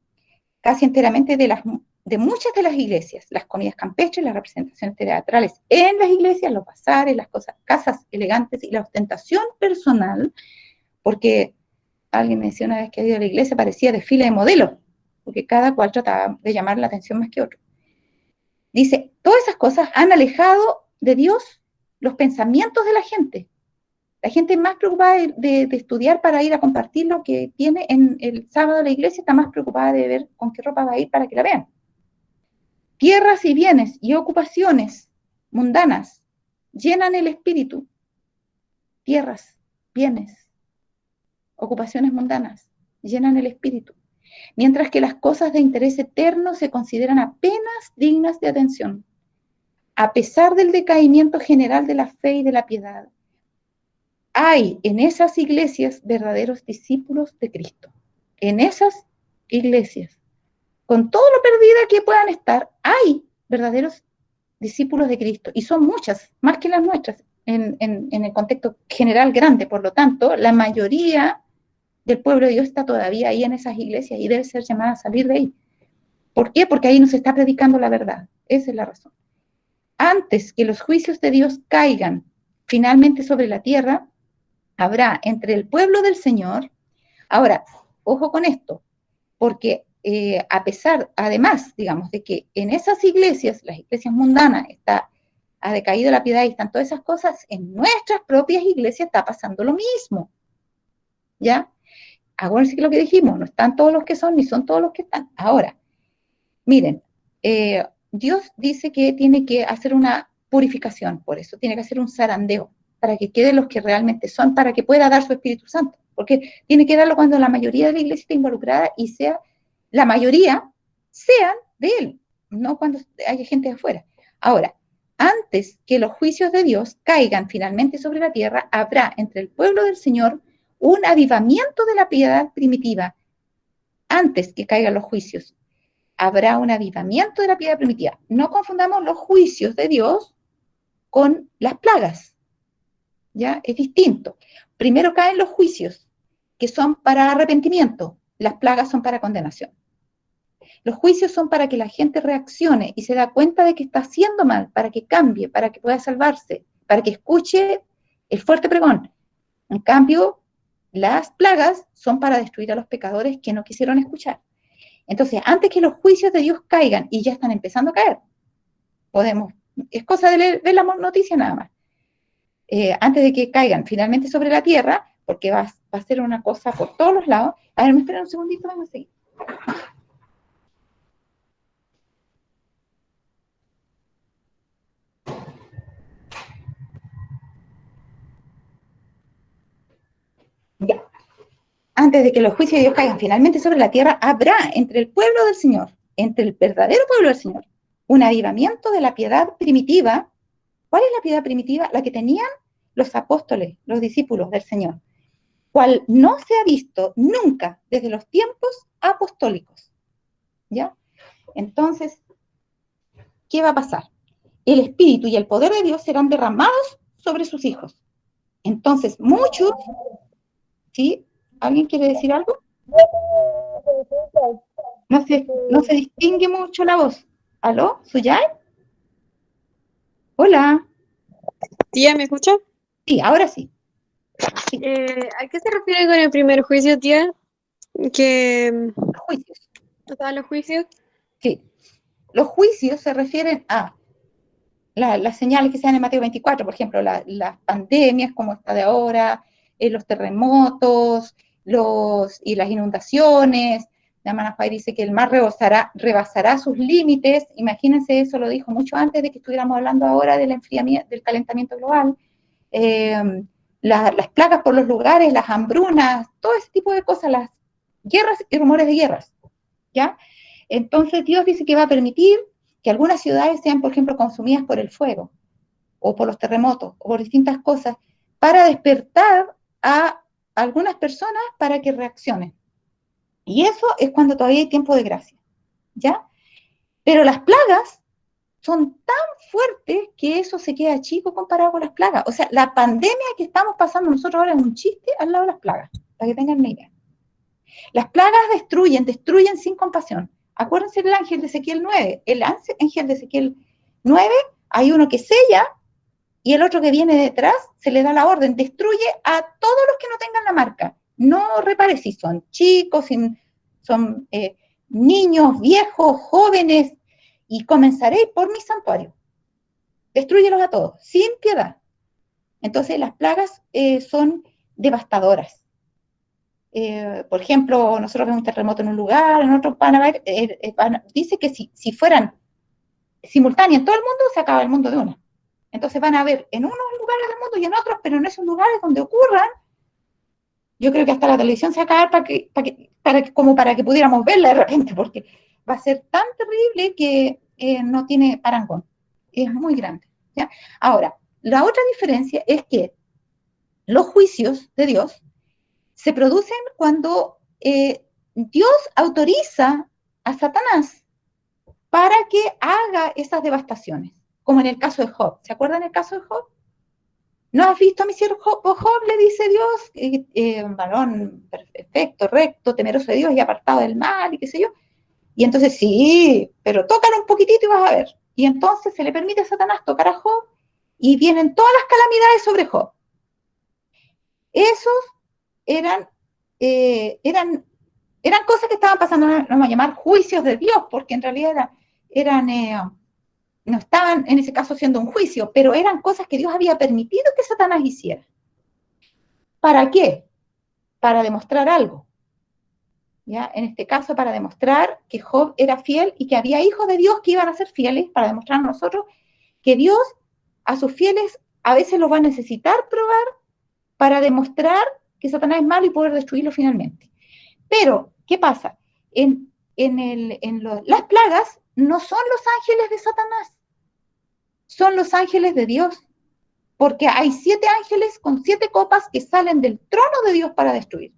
casi enteramente de muchas de las iglesias, las comidas campestres, las representaciones teatrales en las iglesias, los bazares, las casas elegantes y la ostentación personal, porque alguien me decía una vez que ha ido a la iglesia, parecía desfile de modelos, porque cada cual trataba de llamar la atención más que otro. Dice, todas esas cosas han alejado de Dios los pensamientos de la gente. La gente más preocupada de estudiar para ir a compartir lo que tiene en el sábado de la iglesia, está más preocupada de ver con qué ropa va a ir para que la vean. Tierras y bienes y ocupaciones mundanas llenan el espíritu. Tierras, bienes, ocupaciones mundanas llenan el espíritu. Mientras que las cosas de interés eterno se consideran apenas dignas de atención. A pesar del decaimiento general de la fe y de la piedad, hay en esas iglesias verdaderos discípulos de Cristo. En esas iglesias, con todo lo perdida que puedan estar, hay verdaderos discípulos de Cristo, y son muchas, más que las nuestras, en el contexto general grande. Por lo tanto, la mayoría del pueblo de Dios está todavía ahí en esas iglesias y debe ser llamada a salir de ahí. ¿Por qué? Porque ahí nos está predicando la verdad. Esa es la razón. Antes que los juicios de Dios caigan finalmente sobre la tierra, habrá entre el pueblo del Señor. Ahora, ojo con esto, porque además, digamos, de que en esas iglesias, las iglesias mundanas, ha decaído la piedad y están todas esas cosas, en nuestras propias iglesias está pasando lo mismo. ¿Ya? Acuérdense que lo que dijimos, no están todos los que son, ni son todos los que están. Ahora, miren, Dios dice que tiene que hacer una purificación, por eso tiene que hacer un zarandeo, para que queden los que realmente son, para que pueda dar su Espíritu Santo, porque tiene que darlo cuando la mayoría de la iglesia esté involucrada y la mayoría sean de él, no cuando haya gente de afuera. Ahora, antes que los juicios de Dios caigan finalmente sobre la tierra, habrá entre el pueblo del Señor un avivamiento de la piedad primitiva, antes que caigan los juicios. Habrá un avivamiento de la piedad primitiva. No confundamos los juicios de Dios con las plagas, ¿ya? Es distinto. Primero caen los juicios, que son para arrepentimiento. Las plagas son para condenación. Los juicios son para que la gente reaccione y se da cuenta de que está haciendo mal, para que cambie, para que pueda salvarse, para que escuche el fuerte pregón. En cambio, las plagas son para destruir a los pecadores que no quisieron escuchar. Entonces, antes que los juicios de Dios caigan, y ya están empezando a caer, es cosa de ver la noticia nada más, antes de que caigan finalmente sobre la tierra, porque va a ser una cosa por todos los lados. A ver, me esperan un segundito, vamos a seguir. Ya. Antes de que los juicios de Dios caigan finalmente sobre la tierra, habrá entre el pueblo del Señor, entre el verdadero pueblo del Señor, un avivamiento de la piedad primitiva. ¿Cuál es la piedad primitiva? La que tenían los apóstoles, los discípulos del Señor, cual no se ha visto nunca desde los tiempos apostólicos. ¿Ya? Entonces, ¿qué va a pasar? El Espíritu y el poder de Dios serán derramados sobre sus hijos. Entonces, muchos, ¿sí? ¿Alguien quiere decir algo? No se distingue mucho la voz. ¿Aló? ¿Suyay? Hola. Tía, ¿me escucha? Sí, ahora sí. Sí. ¿A qué se refiere con el primer juicio, tía? Que Los juicios. todos los juicios. Sí. Los juicios se refieren a las señales que se dan en Mateo 24, por ejemplo, las pandemias como esta de ahora, los terremotos, y las inundaciones. La hermana Fay dice que el mar rebasará sus límites. Imagínense, eso lo dijo mucho antes de que estuviéramos hablando ahora del enfriamiento, del calentamiento global. Las plagas por los lugares, las hambrunas, todo ese tipo de cosas, las guerras y rumores de guerras, ¿ya? Entonces Dios dice que va a permitir que algunas ciudades sean, por ejemplo, consumidas por el fuego, o por los terremotos, o por distintas cosas, para despertar a algunas personas para que reaccionen. Y eso es cuando todavía hay tiempo de gracia, ¿ya? Pero las plagas son tan fuertes que eso se queda chico comparado con las plagas. O sea, la pandemia que estamos pasando nosotros ahora es un chiste al lado de las plagas, para que tengan una idea. Las plagas destruyen sin compasión. Acuérdense del ángel de Ezequiel 9. El ángel de Ezequiel 9, hay uno que sella y el otro que viene detrás se le da la orden, destruye a todos los que no tengan la marca. No repare si son chicos, si son niños, viejos, jóvenes, y comenzaré por mi santuario. Destrúyelos a todos, sin piedad. Entonces las plagas son devastadoras. Por ejemplo, nosotros vemos un terremoto en un lugar, en otro van a ver, dice que si fueran simultáneas en todo el mundo, se acaba el mundo de una. Entonces van a ver en unos lugares del mundo y en otros, pero en esos lugares donde ocurran, yo creo que hasta la televisión se va a acabar como para que pudiéramos verla de repente, porque va a ser tan terrible que no tiene parangón. Es muy grande. ¿Ya? Ahora, la otra diferencia es que los juicios de Dios se producen cuando Dios autoriza a Satanás para que haga esas devastaciones, como en el caso de Job. ¿Se acuerdan el caso de Job? ¿No has visto a mi siervo Job? Job, le dice Dios, varón perfecto, recto, temeroso de Dios y apartado del mal, y qué sé yo. Y entonces, sí, pero tócalo un poquitito y vas a ver. Y entonces se le permite a Satanás tocar a Job y vienen todas las calamidades sobre Job. Esos eran, eran cosas que estaban pasando, no vamos a llamar juicios de Dios, porque en realidad no estaban en ese caso siendo un juicio, pero eran cosas que Dios había permitido que Satanás hiciera. ¿Para qué? Para demostrar algo. ¿Ya? En este caso, para demostrar que Job era fiel y que había hijos de Dios que iban a ser fieles, para demostrar a nosotros que Dios a sus fieles a veces los va a necesitar probar para demostrar que Satanás es malo y poder destruirlo finalmente. Pero, ¿qué pasa? Las plagas no son los ángeles de Satanás, son los ángeles de Dios, porque hay 7 ángeles con 7 copas que salen del trono de Dios para destruir.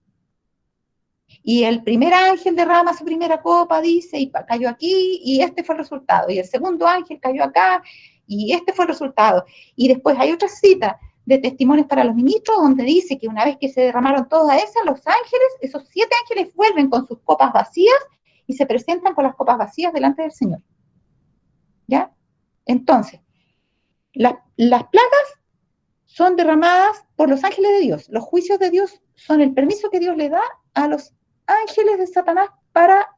Y el primer ángel derrama su primera copa, dice, y cayó aquí, y este fue el resultado. Y el segundo ángel cayó acá, y este fue el resultado. Y después hay otra cita de testimonios para los ministros, donde dice que una vez que se derramaron todas esas, los ángeles, esos 7 ángeles vuelven con sus copas vacías y se presentan con las copas vacías delante del Señor. ¿Ya? Entonces, las plagas son derramadas por los ángeles de Dios. Los juicios de Dios son el permiso que Dios le da a los ángeles de Satanás para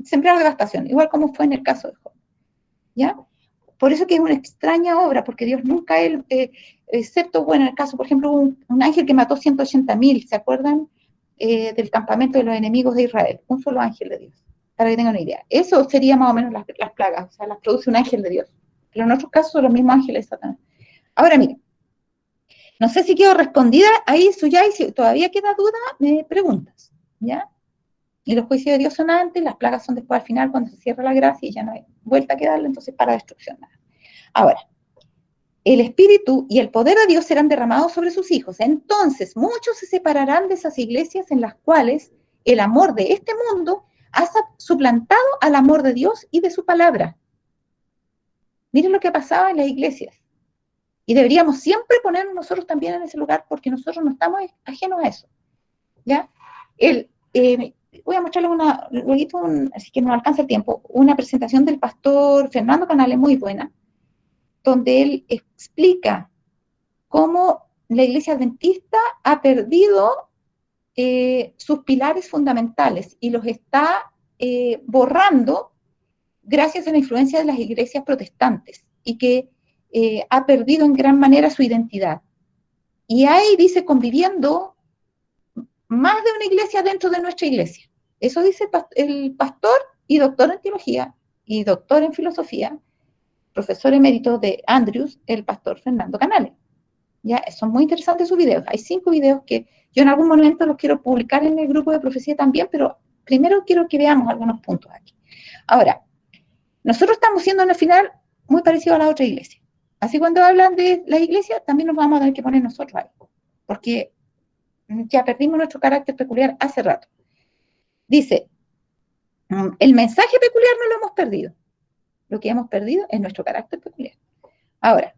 sembrar devastación, igual como fue en el caso de Job. ¿Ya? por eso que es una extraña obra, porque Dios nunca, excepto, bueno, en el caso, por ejemplo, un ángel que mató 180.000, ¿se acuerdan? Del campamento de los enemigos de Israel, un solo ángel de Dios, para que tengan una idea. Eso sería más o menos las plagas, o sea, las produce un ángel de Dios. Pero en otros casos son los mismos ángeles de Satanás. Ahora, miren, no sé si quedó respondida ahí, Suyá, y si todavía queda duda, me preguntas, ¿ya? Y los juicios de Dios son antes, las plagas son después al final, cuando se cierra la gracia y ya no hay vuelta que darle, entonces para destrucción. Ahora, el espíritu y el poder de Dios serán derramados sobre sus hijos. Entonces, muchos se separarán de esas iglesias en las cuales el amor de este mundo ha suplantado al amor de Dios y de su palabra. Miren lo que pasaba en las iglesias. Y deberíamos siempre ponernos nosotros también en ese lugar porque nosotros no estamos ajenos a eso. ¿Ya? Voy a mostrarles luego, así que no alcanza el tiempo, una presentación del pastor Fernando Canales muy buena, donde él explica cómo la iglesia adventista ha perdido sus pilares fundamentales y los está borrando gracias a la influencia de las iglesias protestantes y que ha perdido en gran manera su identidad. Y ahí dice, conviviendo más de una iglesia dentro de nuestra iglesia. Eso dice el pastor y doctor en teología y doctor en filosofía, profesor emérito de Andrews, el pastor Fernando Canales. ¿Ya? Son muy interesantes sus videos. Hay 5 videos que yo en algún momento los quiero publicar en el grupo de profecía también, pero primero quiero que veamos algunos puntos aquí. Ahora, nosotros estamos siendo en el final muy parecidos a la otra iglesia. Así cuando hablan de la iglesia, también nos vamos a tener que poner nosotros ahí, porque ya perdimos nuestro carácter peculiar hace rato. Dice, el mensaje peculiar no lo hemos perdido. Lo que hemos perdido es nuestro carácter peculiar. Ahora,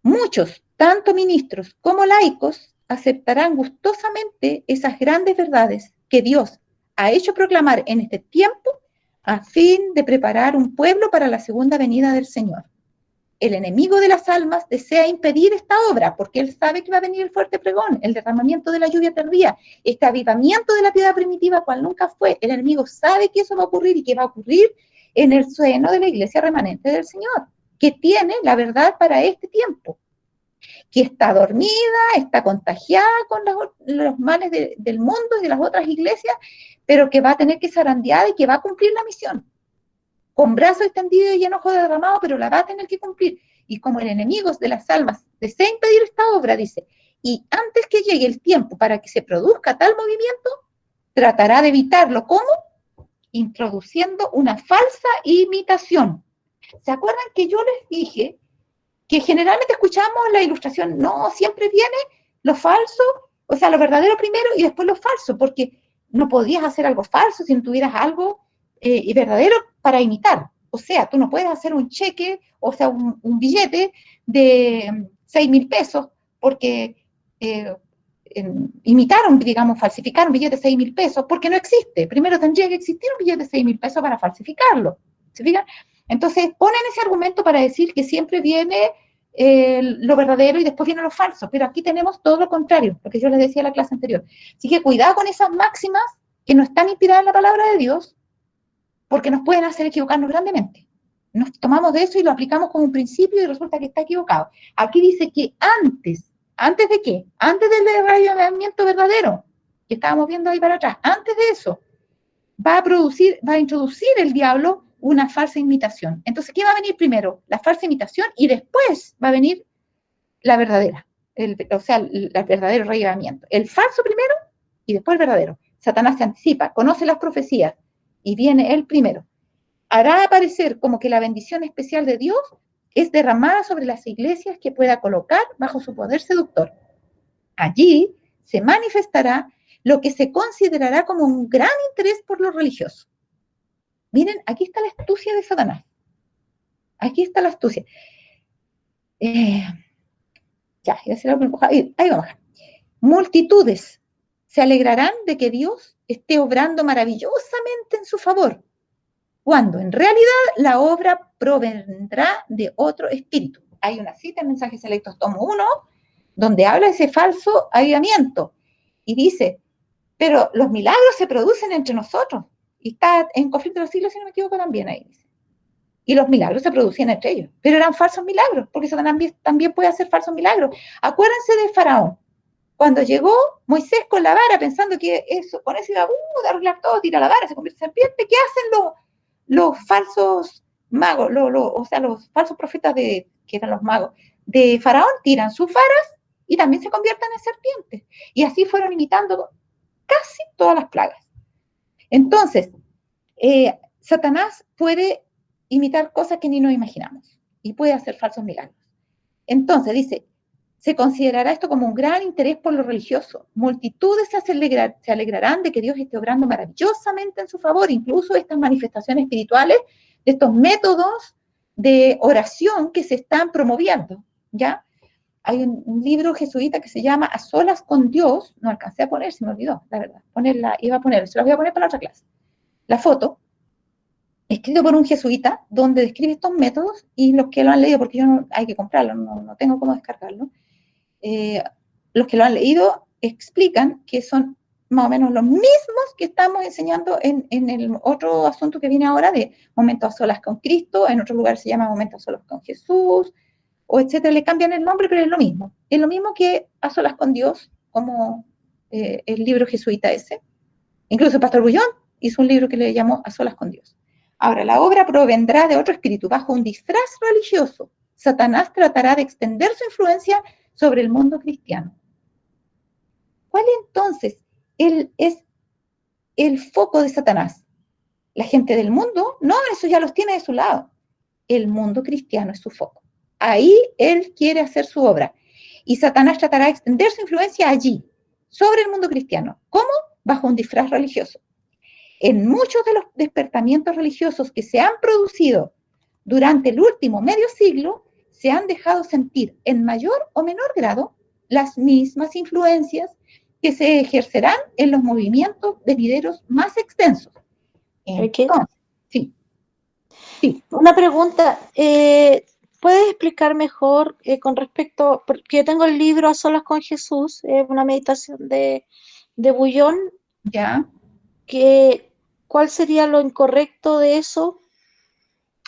muchos, tanto ministros como laicos, aceptarán gustosamente esas grandes verdades que Dios ha hecho proclamar en este tiempo a fin de preparar un pueblo para la segunda venida del Señor. El enemigo de las almas desea impedir esta obra porque él sabe que va a venir el fuerte pregón, el derramamiento de la lluvia tardía, este avivamiento de la piedad primitiva cual nunca fue. El enemigo sabe que eso va a ocurrir y que va a ocurrir en el seno de la iglesia remanente del Señor, que tiene la verdad para este tiempo, que está dormida, está contagiada con los males del mundo y de las otras iglesias, pero que va a tener que ser zarandeada y que va a cumplir la misión. Con brazos extendidos y enojo derramado, pero la va a tener que cumplir. Y como el enemigo de las almas desea impedir esta obra, dice, y antes que llegue el tiempo para que se produzca tal movimiento, tratará de evitarlo. ¿Cómo? Introduciendo una falsa imitación. ¿Se acuerdan que yo les dije que generalmente escuchamos la ilustración? No, siempre viene lo falso, o sea, lo verdadero primero y después lo falso, porque no podías hacer algo falso si no tuvieras algo verdadero para imitar. O sea, tú no puedes hacer un cheque, o sea, un billete de 6.000 pesos, porque imitaron, digamos, falsificaron un billete de 6.000 pesos, porque no existe. Primero tendría que existir un billete de 6.000 pesos para falsificarlo. ¿Se fijan? Entonces, ponen ese argumento para decir que siempre viene lo verdadero y después viene lo falso, pero aquí tenemos todo lo contrario, lo que yo les decía en la clase anterior. Así que cuidado con esas máximas que no están inspiradas en la palabra de Dios, porque nos pueden hacer equivocarnos grandemente. Nos tomamos de eso y lo aplicamos como un principio y resulta que está equivocado. Aquí dice que ¿antes de qué? Antes del derramamiento verdadero, que estábamos viendo ahí para atrás, antes de eso, va a introducir el diablo una falsa imitación. Entonces, ¿qué va a venir primero? La falsa imitación y después va a venir la verdadera, o sea, el verdadero relevamiento. El falso primero y después el verdadero. Satanás se anticipa, conoce las profecías y viene él primero. Hará aparecer como que la bendición especial de Dios es derramada sobre las iglesias que pueda colocar bajo su poder seductor. Allí se manifestará lo que se considerará como un gran interés por lo religioso. Miren, aquí está la astucia de Satanás. Aquí está la astucia. Ahí vamos. Multitudes se alegrarán de que Dios esté obrando maravillosamente en su favor, cuando en realidad la obra provendrá de otro espíritu. Hay una cita en Mensajes Selectos, tomo 1, donde habla de ese falso avivamiento y dice, pero los milagros se producen entre nosotros. Y está en Conflicto de los Siglos, si no me equivoco, también ahí dice. y los milagros se producían entre ellos, pero eran falsos milagros, porque Satanás también puede hacer falsos milagros. Acuérdense de Faraón, cuando llegó Moisés con la vara, pensando que eso, con eso iba a arreglar todo, tira la vara, se convierte en serpiente. ¿Qué hacen los falsos magos, o sea, los falsos profetas que eran los magos de Faraón? Tiran sus varas y también se convierten en serpientes. Y así fueron imitando casi todas las plagas. Entonces, Satanás puede imitar cosas que ni nos imaginamos y puede hacer falsos milagros. Entonces, dice, se considerará esto como un gran interés por lo religioso. Multitudes se alegrarán de que Dios esté obrando maravillosamente en su favor. Incluso estas manifestaciones espirituales, de estos métodos de oración que se están promoviendo, ¿ya? Hay un libro jesuita que se llama A solas con Dios, no alcancé a poner, se me olvidó, la verdad, iba a poner, se las voy a poner para la otra clase. La foto, escrito por un jesuita, donde describe estos métodos, y los que lo han leído, porque yo no, hay que comprarlo, no tengo cómo descargarlo, los que lo han leído explican que son más o menos los mismos que estamos enseñando en el otro asunto que viene ahora de momentos a solas con Cristo, en otro lugar se llama momentos a solas con Jesús, o etcétera, le cambian el nombre, pero es lo mismo que a solas con Dios, como el libro jesuita ese. Incluso el pastor Bullón hizo un libro que le llamó A solas con Dios. Ahora, la obra provendrá de otro espíritu, bajo un disfraz religioso. Satanás tratará de extender su influencia sobre el mundo cristiano. ¿Cuál entonces es el foco de Satanás? ¿La gente del mundo? No, eso ya los tiene de su lado. El mundo cristiano es su foco. Ahí él quiere hacer su obra. Y Satanás tratará de extender su influencia allí, sobre el mundo cristiano. ¿Cómo? Bajo un disfraz religioso. En muchos de los despertamientos religiosos que se han producido durante el último medio siglo, se han dejado sentir en mayor o menor grado las mismas influencias que se ejercerán en los movimientos venideros más extensos. Entonces, sí. Una pregunta, ¿puedes explicar mejor con respecto, porque yo tengo el libro A solas con Jesús, una meditación de Bullón, ¿Ya? ¿cuál sería lo incorrecto de eso?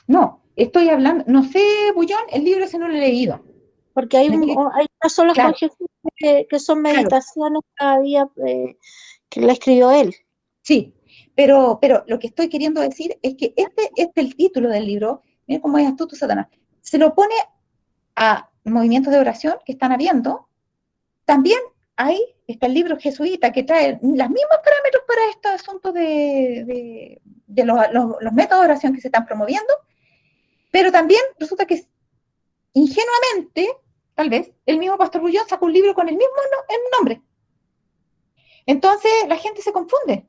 No, estoy hablando, no sé, Bullón, el libro ese no lo he leído. Porque hay A solas con Jesús que son meditaciones cada día que la escribió él. Sí, pero lo que estoy queriendo decir es que este es el título del libro, miren cómo es astuto Satanás, se lo pone a movimientos de oración que están habiendo. También ahí está el libro jesuita que trae los mismos parámetros para estos asuntos de los métodos de oración que se están promoviendo, pero también resulta que ingenuamente, tal vez, el mismo pastor Bullón sacó un libro con el mismo nombre. Entonces la gente se confunde.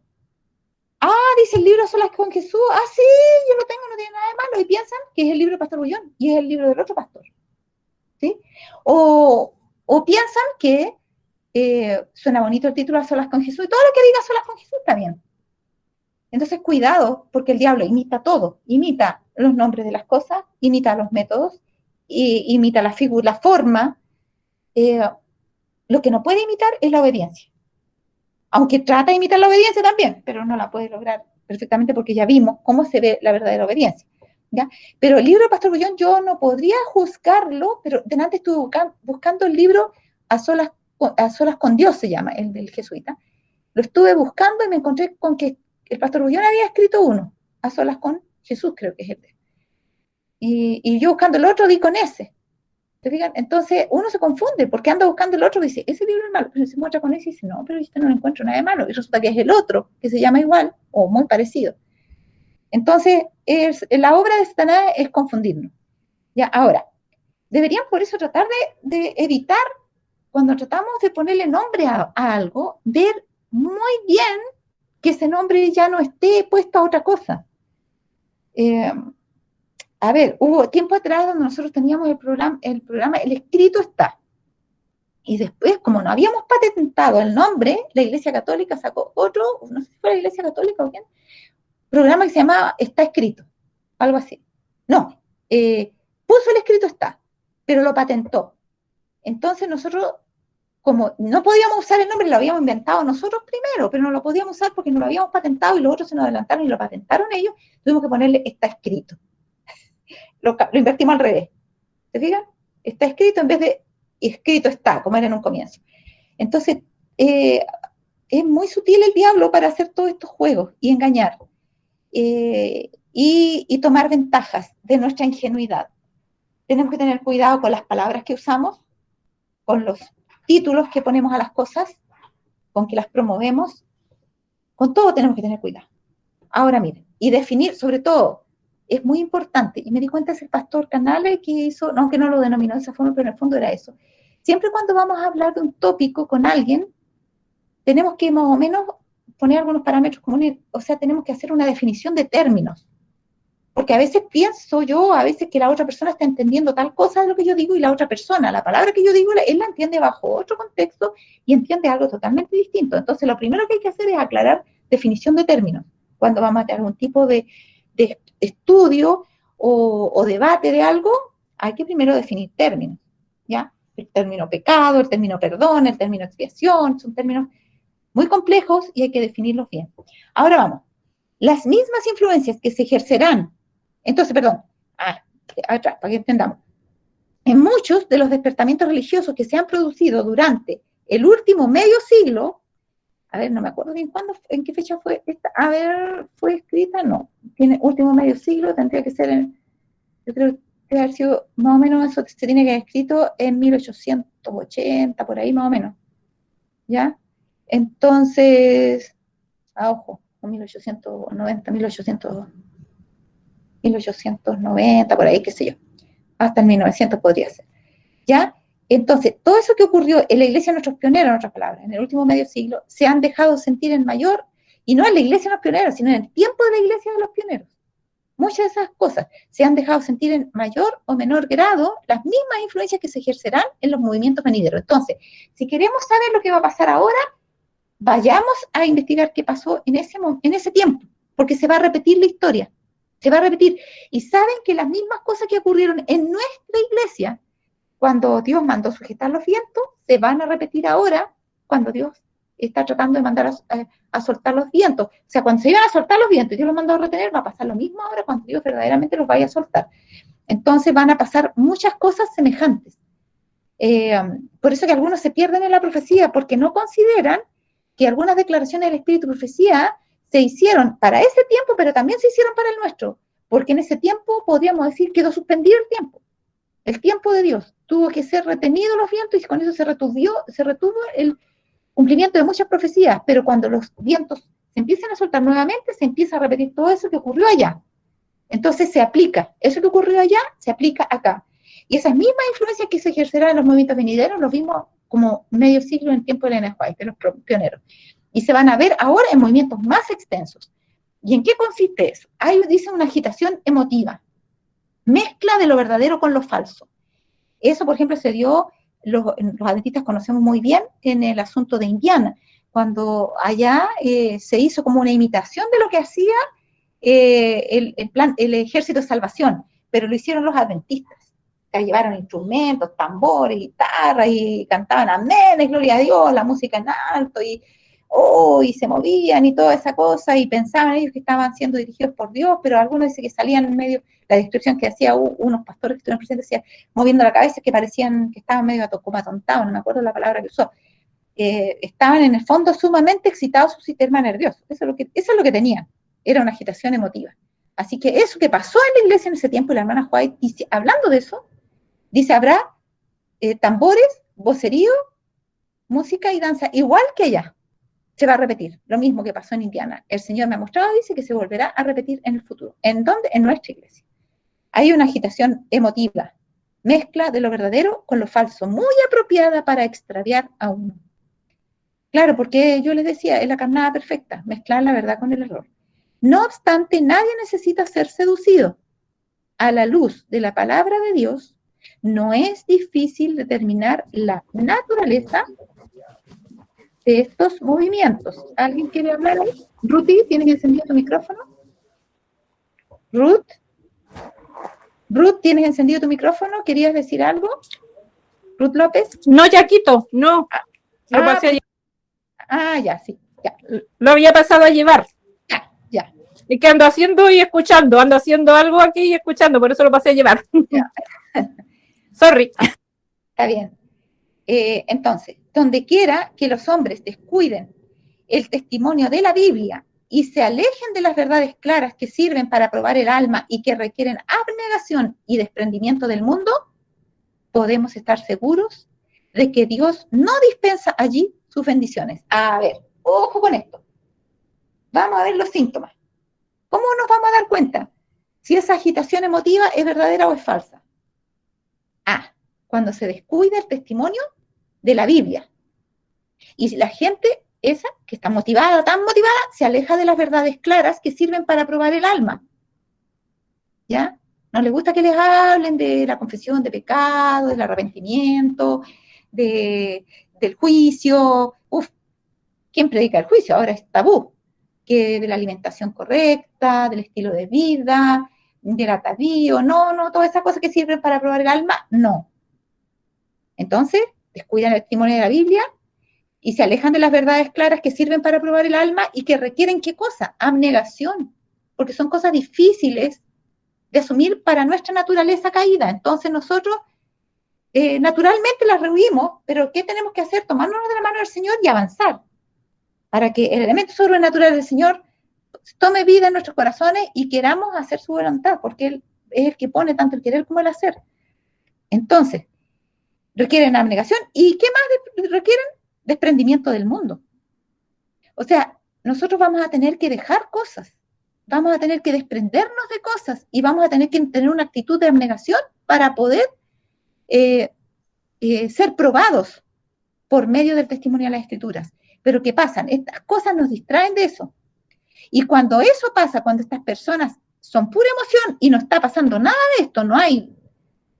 Dice el libro A solas con Jesús. Sí, yo lo tengo, no tiene nada de malo. Y piensan que es el libro del pastor Bullón y es el libro del otro pastor. ¿Sí? O piensan que suena bonito el título A solas con Jesús y todo lo que diga A solas con Jesús está bien. Entonces, cuidado, porque el diablo imita todo. Imita los nombres de las cosas, imita los métodos, imita la figura, la forma. Lo que no puede imitar es la obediencia. Aunque trata de imitar la obediencia también, pero no la puede lograr perfectamente porque ya vimos cómo se ve la verdadera obediencia. ¿Ya? Pero el libro de Pastor Bullón yo no podría juzgarlo, pero delante estuve buscando el libro A solas con Dios, se llama, el del jesuita. Lo estuve buscando y me encontré con que el Pastor Bullón había escrito uno, A solas con Jesús, creo que es este. Y yo buscando el otro di con ese. ¿Te fijan? Entonces uno se confunde porque anda buscando el otro y dice, ese libro es malo, pero se muestra con ese y dice, no, pero este no lo encuentro nada de malo, y resulta que es el otro, que se llama igual o muy parecido. Entonces, la obra de Satanás es confundirnos. Ya, ahora, deberían por eso tratar de evitar, cuando tratamos de ponerle nombre a algo, ver muy bien que ese nombre ya no esté puesto a otra cosa. A ver, hubo tiempo atrás donde nosotros teníamos el programa El Escrito Está. Y después, como no habíamos patentado el nombre, la Iglesia Católica sacó otro, no sé si fue la Iglesia Católica o quién, programa que se llamaba Está Escrito, algo así. No, puso El Escrito Está, pero lo patentó. Entonces nosotros, como no podíamos usar el nombre, lo habíamos inventado nosotros primero, pero no lo podíamos usar porque no lo habíamos patentado y los otros se nos adelantaron y lo patentaron ellos, tuvimos que ponerle Está Escrito. lo invertimos al revés. ¿Se fijan? Está escrito en vez de escrito está, como era en un comienzo. Entonces, es muy sutil el diablo para hacer todos estos juegos y engañar. Y tomar ventajas de nuestra ingenuidad. Tenemos que tener cuidado con las palabras que usamos, con los títulos que ponemos a las cosas, con que las promovemos. Con todo tenemos que tener cuidado. Ahora miren, y definir, sobre todo, es muy importante, y me di cuenta ese pastor Canales que hizo, aunque no lo denominó de esa forma, pero en el fondo era eso. Siempre cuando vamos a hablar de un tópico con alguien, tenemos que más o menos poner algunos parámetros comunes, o sea, tenemos que hacer una definición de términos. Porque a veces pienso yo, a veces que la otra persona está entendiendo tal cosa de lo que yo digo y la otra persona, la palabra que yo digo, él la entiende bajo otro contexto y entiende algo totalmente distinto. Entonces, lo primero que hay que hacer es aclarar definición de términos. Cuando vamos a tener algún tipo de estudio o debate de algo, hay que primero definir términos, ¿ya? El término pecado, el término perdón, el término expiación, son términos muy complejos y hay que definirlos bien. Ahora vamos. Las mismas influencias que se ejercerán, entonces, perdón, atrás, para que entendamos, en muchos de los despertamientos religiosos que se han producido durante el último medio siglo, a ver, no me acuerdo bien cuándo, en qué fecha fue esta, a ver, fue escrita, no, tiene último medio siglo, tendría que ser, yo creo que debe haber sido, más o menos eso se tiene que haber escrito en 1880, por ahí más o menos, ¿ya? Entonces, ojo, 1890, 1890, por ahí, qué sé yo, hasta el 1900 podría ser, ¿ya? Entonces, todo eso que ocurrió en la iglesia de nuestros pioneros, en otras palabras, en el último medio siglo, se han dejado sentir en mayor, y no en la iglesia de los pioneros, sino en el tiempo de la iglesia de los pioneros. Muchas de esas cosas se han dejado sentir en mayor o menor grado las mismas influencias que se ejercerán en los movimientos venideros. Entonces, si queremos saber lo que va a pasar ahora, vayamos a investigar qué pasó en ese tiempo, porque se va a repetir la historia, se va a repetir. Y saben que las mismas cosas que ocurrieron en nuestra iglesia, cuando Dios mandó sujetar los vientos, se van a repetir ahora, cuando Dios está tratando de mandar a soltar los vientos. O sea, cuando se iban a soltar los vientos y Dios los mandó a retener, va a pasar lo mismo ahora cuando Dios verdaderamente los vaya a soltar. Entonces van a pasar muchas cosas semejantes. Por eso que algunos se pierden en la profecía, porque no consideran que algunas declaraciones del Espíritu y Profecía se hicieron para ese tiempo, pero también se hicieron para el nuestro, porque en ese tiempo, podríamos decir, quedó suspendido el tiempo de Dios, tuvo que ser retenido los vientos y con eso se retuvo el cumplimiento de muchas profecías, pero cuando los vientos se empiezan a soltar nuevamente, se empieza a repetir todo eso que ocurrió allá. Entonces se aplica, eso que ocurrió allá, se aplica acá. Y esas mismas influencias que se ejercerán en los movimientos venideros, los vimos como medio siglo en el tiempo de Elena White, de los pioneros. Y se van a ver ahora en movimientos más extensos. ¿Y en qué consiste eso? Ahí dice una agitación emotiva, mezcla de lo verdadero con lo falso. Eso, por ejemplo, se dio, los adventistas conocemos muy bien en el asunto de Indiana, cuando allá se hizo como una imitación de lo que hacía el ejército de salvación, pero lo hicieron los adventistas. Llevaron instrumentos, tambores, guitarras, y cantaban amén, gloria a Dios, la música en alto, y se movían y toda esa cosa, y pensaban ellos que estaban siendo dirigidos por Dios, pero algunos dicen que salían en medio, la descripción que hacía unos pastores que estuvieron presentes, decía, moviendo la cabeza, que parecían que estaban medio como atontados, no me acuerdo la palabra que usó, estaban en el fondo sumamente excitados su sistema nervioso, eso es lo que tenían, era una agitación emotiva. Así que eso que pasó en la iglesia en ese tiempo, y la hermana White, hablando de eso, dice, habrá tambores, vocerío, música y danza, igual que allá. Se va a repetir, lo mismo que pasó en Indiana. El Señor me ha mostrado, dice, que se volverá a repetir en el futuro. ¿En dónde? En nuestra iglesia. Hay una agitación emotiva, mezcla de lo verdadero con lo falso, muy apropiada para extraviar a uno. Claro, porque yo les decía, es la carnada perfecta, mezclar la verdad con el error. No obstante, nadie necesita ser seducido. A la luz de la palabra de Dios, no es difícil determinar la naturaleza de estos movimientos. ¿Alguien quiere hablar ahí? Ruthie, ¿tienes encendido tu micrófono? Ruth, ¿tienes encendido tu micrófono? ¿Querías decir algo? Ruth López. No, Yaquito, no. Lo pasé a llevar. Ya, sí, ya. Lo había pasado a llevar. Ya. Es que ando haciendo y escuchando, ando haciendo algo aquí y escuchando, por eso lo pasé a llevar. Sorry. Está bien. Entonces, donde quiera que los hombres descuiden el testimonio de la Biblia y se alejen de las verdades claras que sirven para probar el alma y que requieren abnegación y desprendimiento del mundo, podemos estar seguros de que Dios no dispensa allí sus bendiciones. A ver, ojo con esto. Vamos a ver los síntomas. ¿Cómo nos vamos a dar cuenta si esa agitación emotiva es verdadera o es falsa? Cuando se descuida el testimonio de la Biblia. Y si la gente esa, que está motivada, tan motivada, se aleja de las verdades claras que sirven para probar el alma. ¿Ya? No les gusta que les hablen de la confesión de pecado, del arrepentimiento, del juicio. ¿Quién predica el juicio? Ahora es tabú. Que de la alimentación correcta, del estilo de vida, del atavío, no, todas esas cosas que sirven para probar el alma, no. Entonces, descuidan el testimonio de la Biblia y se alejan de las verdades claras que sirven para probar el alma y que requieren, ¿qué cosa? Abnegación, porque son cosas difíciles de asumir para nuestra naturaleza caída. Entonces nosotros naturalmente las rehuimos, pero ¿qué tenemos que hacer? Tomarnos de la mano del Señor y avanzar, para que el elemento sobrenatural del Señor tome vida en nuestros corazones y queramos hacer su voluntad, porque Él es el que pone tanto el querer como el hacer. Entonces, requieren abnegación. ¿Y qué más requieren? Desprendimiento del mundo. O sea, nosotros vamos a tener que dejar cosas, vamos a tener que desprendernos de cosas y vamos a tener que tener una actitud de abnegación para poder ser probados por medio del testimonio de las Escrituras. Pero ¿qué pasa? Estas cosas nos distraen de eso. Y cuando eso pasa, cuando estas personas son pura emoción y no está pasando nada de esto, no hay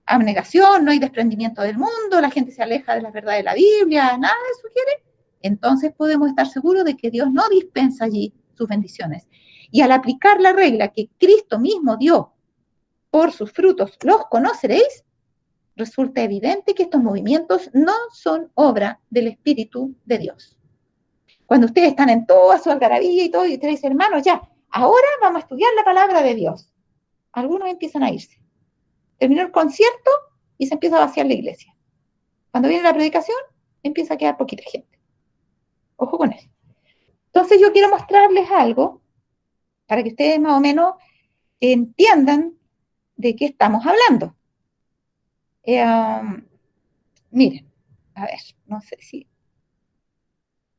abnegación, no hay desprendimiento del mundo, la gente se aleja de las verdades de la Biblia, nada de eso quiere, entonces podemos estar seguros de que Dios no dispensa allí sus bendiciones. Y al aplicar la regla que Cristo mismo dio, por sus frutos los conoceréis, resulta evidente que estos movimientos no son obra del Espíritu de Dios. Cuando ustedes están en toda su algarabía y todo, y ustedes dicen, hermanos, ya, ahora vamos a estudiar la palabra de Dios. Algunos empiezan a irse. Terminó el concierto y se empieza a vaciar la iglesia. Cuando viene la predicación, empieza a quedar poquita gente. Ojo con eso. Entonces yo quiero mostrarles algo para que ustedes más o menos entiendan de qué estamos hablando. Miren, a ver, no sé si...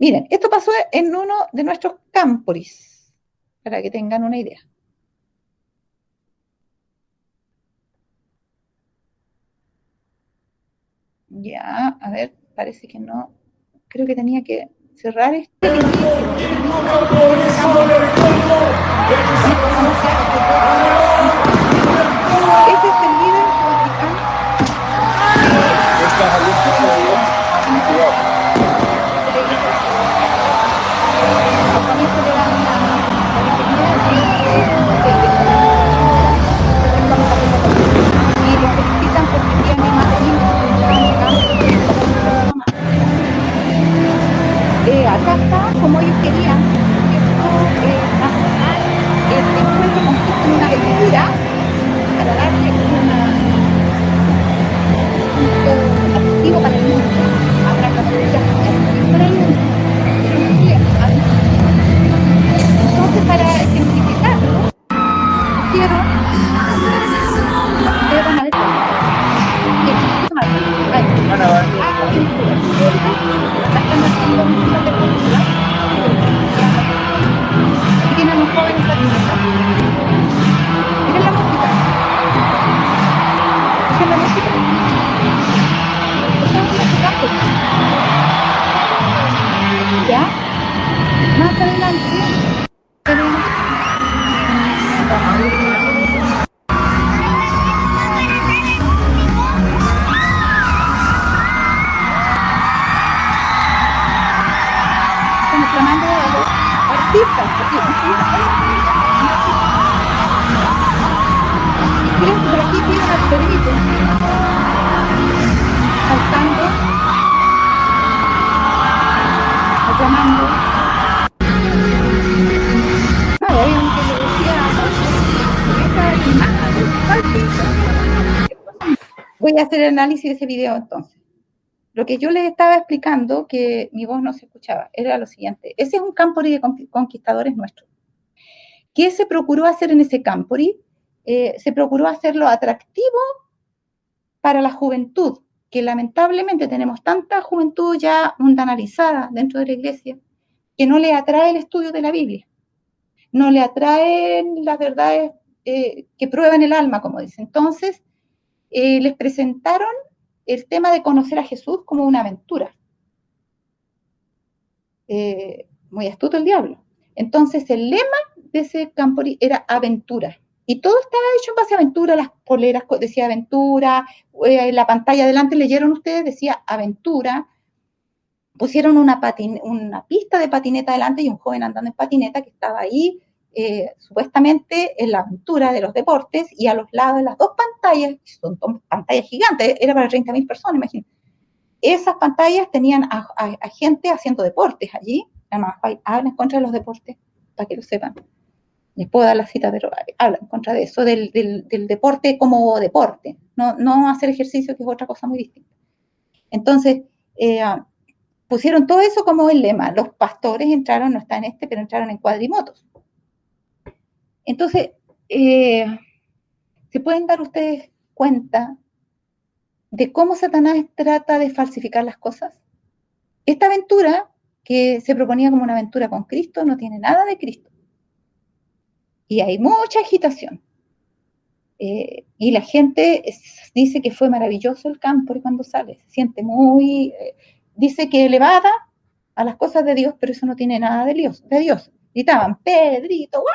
Miren, esto pasó en uno de nuestros camporis, para que tengan una idea. Ya, a ver, parece que no. Creo que tenía que cerrar este. Este es el líder y lo felicitan porque tiene más de 1.000 acá está, como ellos querían, nacional, el encuentro consiste en una lectura para darle un punto atractivo para el mundo. Habrá capacidad para el mundo. Entonces, para ejemplificarlo, quiero ustedes van a ver aquí tienen los jóvenes miren la música, escuchen la música, ya, más adelante tenemos reclamando a los artistas, miren, por aquí tiene un arterito saltando, reclamando. Obviamente le decía Voy a hacer el análisis de ese video entonces. Lo que yo les estaba explicando, que mi voz no se escuchaba, era lo siguiente. Ese es un Campori de conquistadores nuestros. ¿Qué se procuró hacer en ese Campori? Se procuró hacerlo atractivo para la juventud, que lamentablemente tenemos tanta juventud ya mundanalizada dentro de la iglesia, que no le atrae el estudio de la Biblia, no le atraen las verdades que prueban el alma, como dice. Entonces, les presentaron el tema de conocer a Jesús como una aventura. Muy astuto el diablo. Entonces, el lema de ese Campori era aventura. Y todo estaba hecho en base a aventura, las poleras decía aventura, la pantalla adelante leyeron ustedes, decía aventura. Pusieron una pista de patineta adelante y un joven andando en patineta que estaba ahí, supuestamente en la aventura de los deportes, y a los lados de las dos pantallas, son pantallas gigantes, era para 30.000 personas, imagínense. Esas pantallas tenían a gente haciendo deportes allí. Además, habla en contra de los deportes, para que lo sepan. Les puedo dar la cita, pero habla en contra de eso, del deporte como deporte, no hacer ejercicio, que es otra cosa muy distinta. Entonces, pusieron todo eso como el lema. Los pastores entraron, no está en pero entraron en cuadrimotos. Entonces, ¿se pueden dar ustedes cuenta de cómo Satanás trata de falsificar las cosas? Esta aventura, que se proponía como una aventura con Cristo, no tiene nada de Cristo. Y hay mucha agitación. Y la gente dice que fue maravilloso el campo cuando sale, se siente muy, dice que elevada a las cosas de Dios, pero eso no tiene nada de Dios. Gritaban, Pedrito, ¡guau!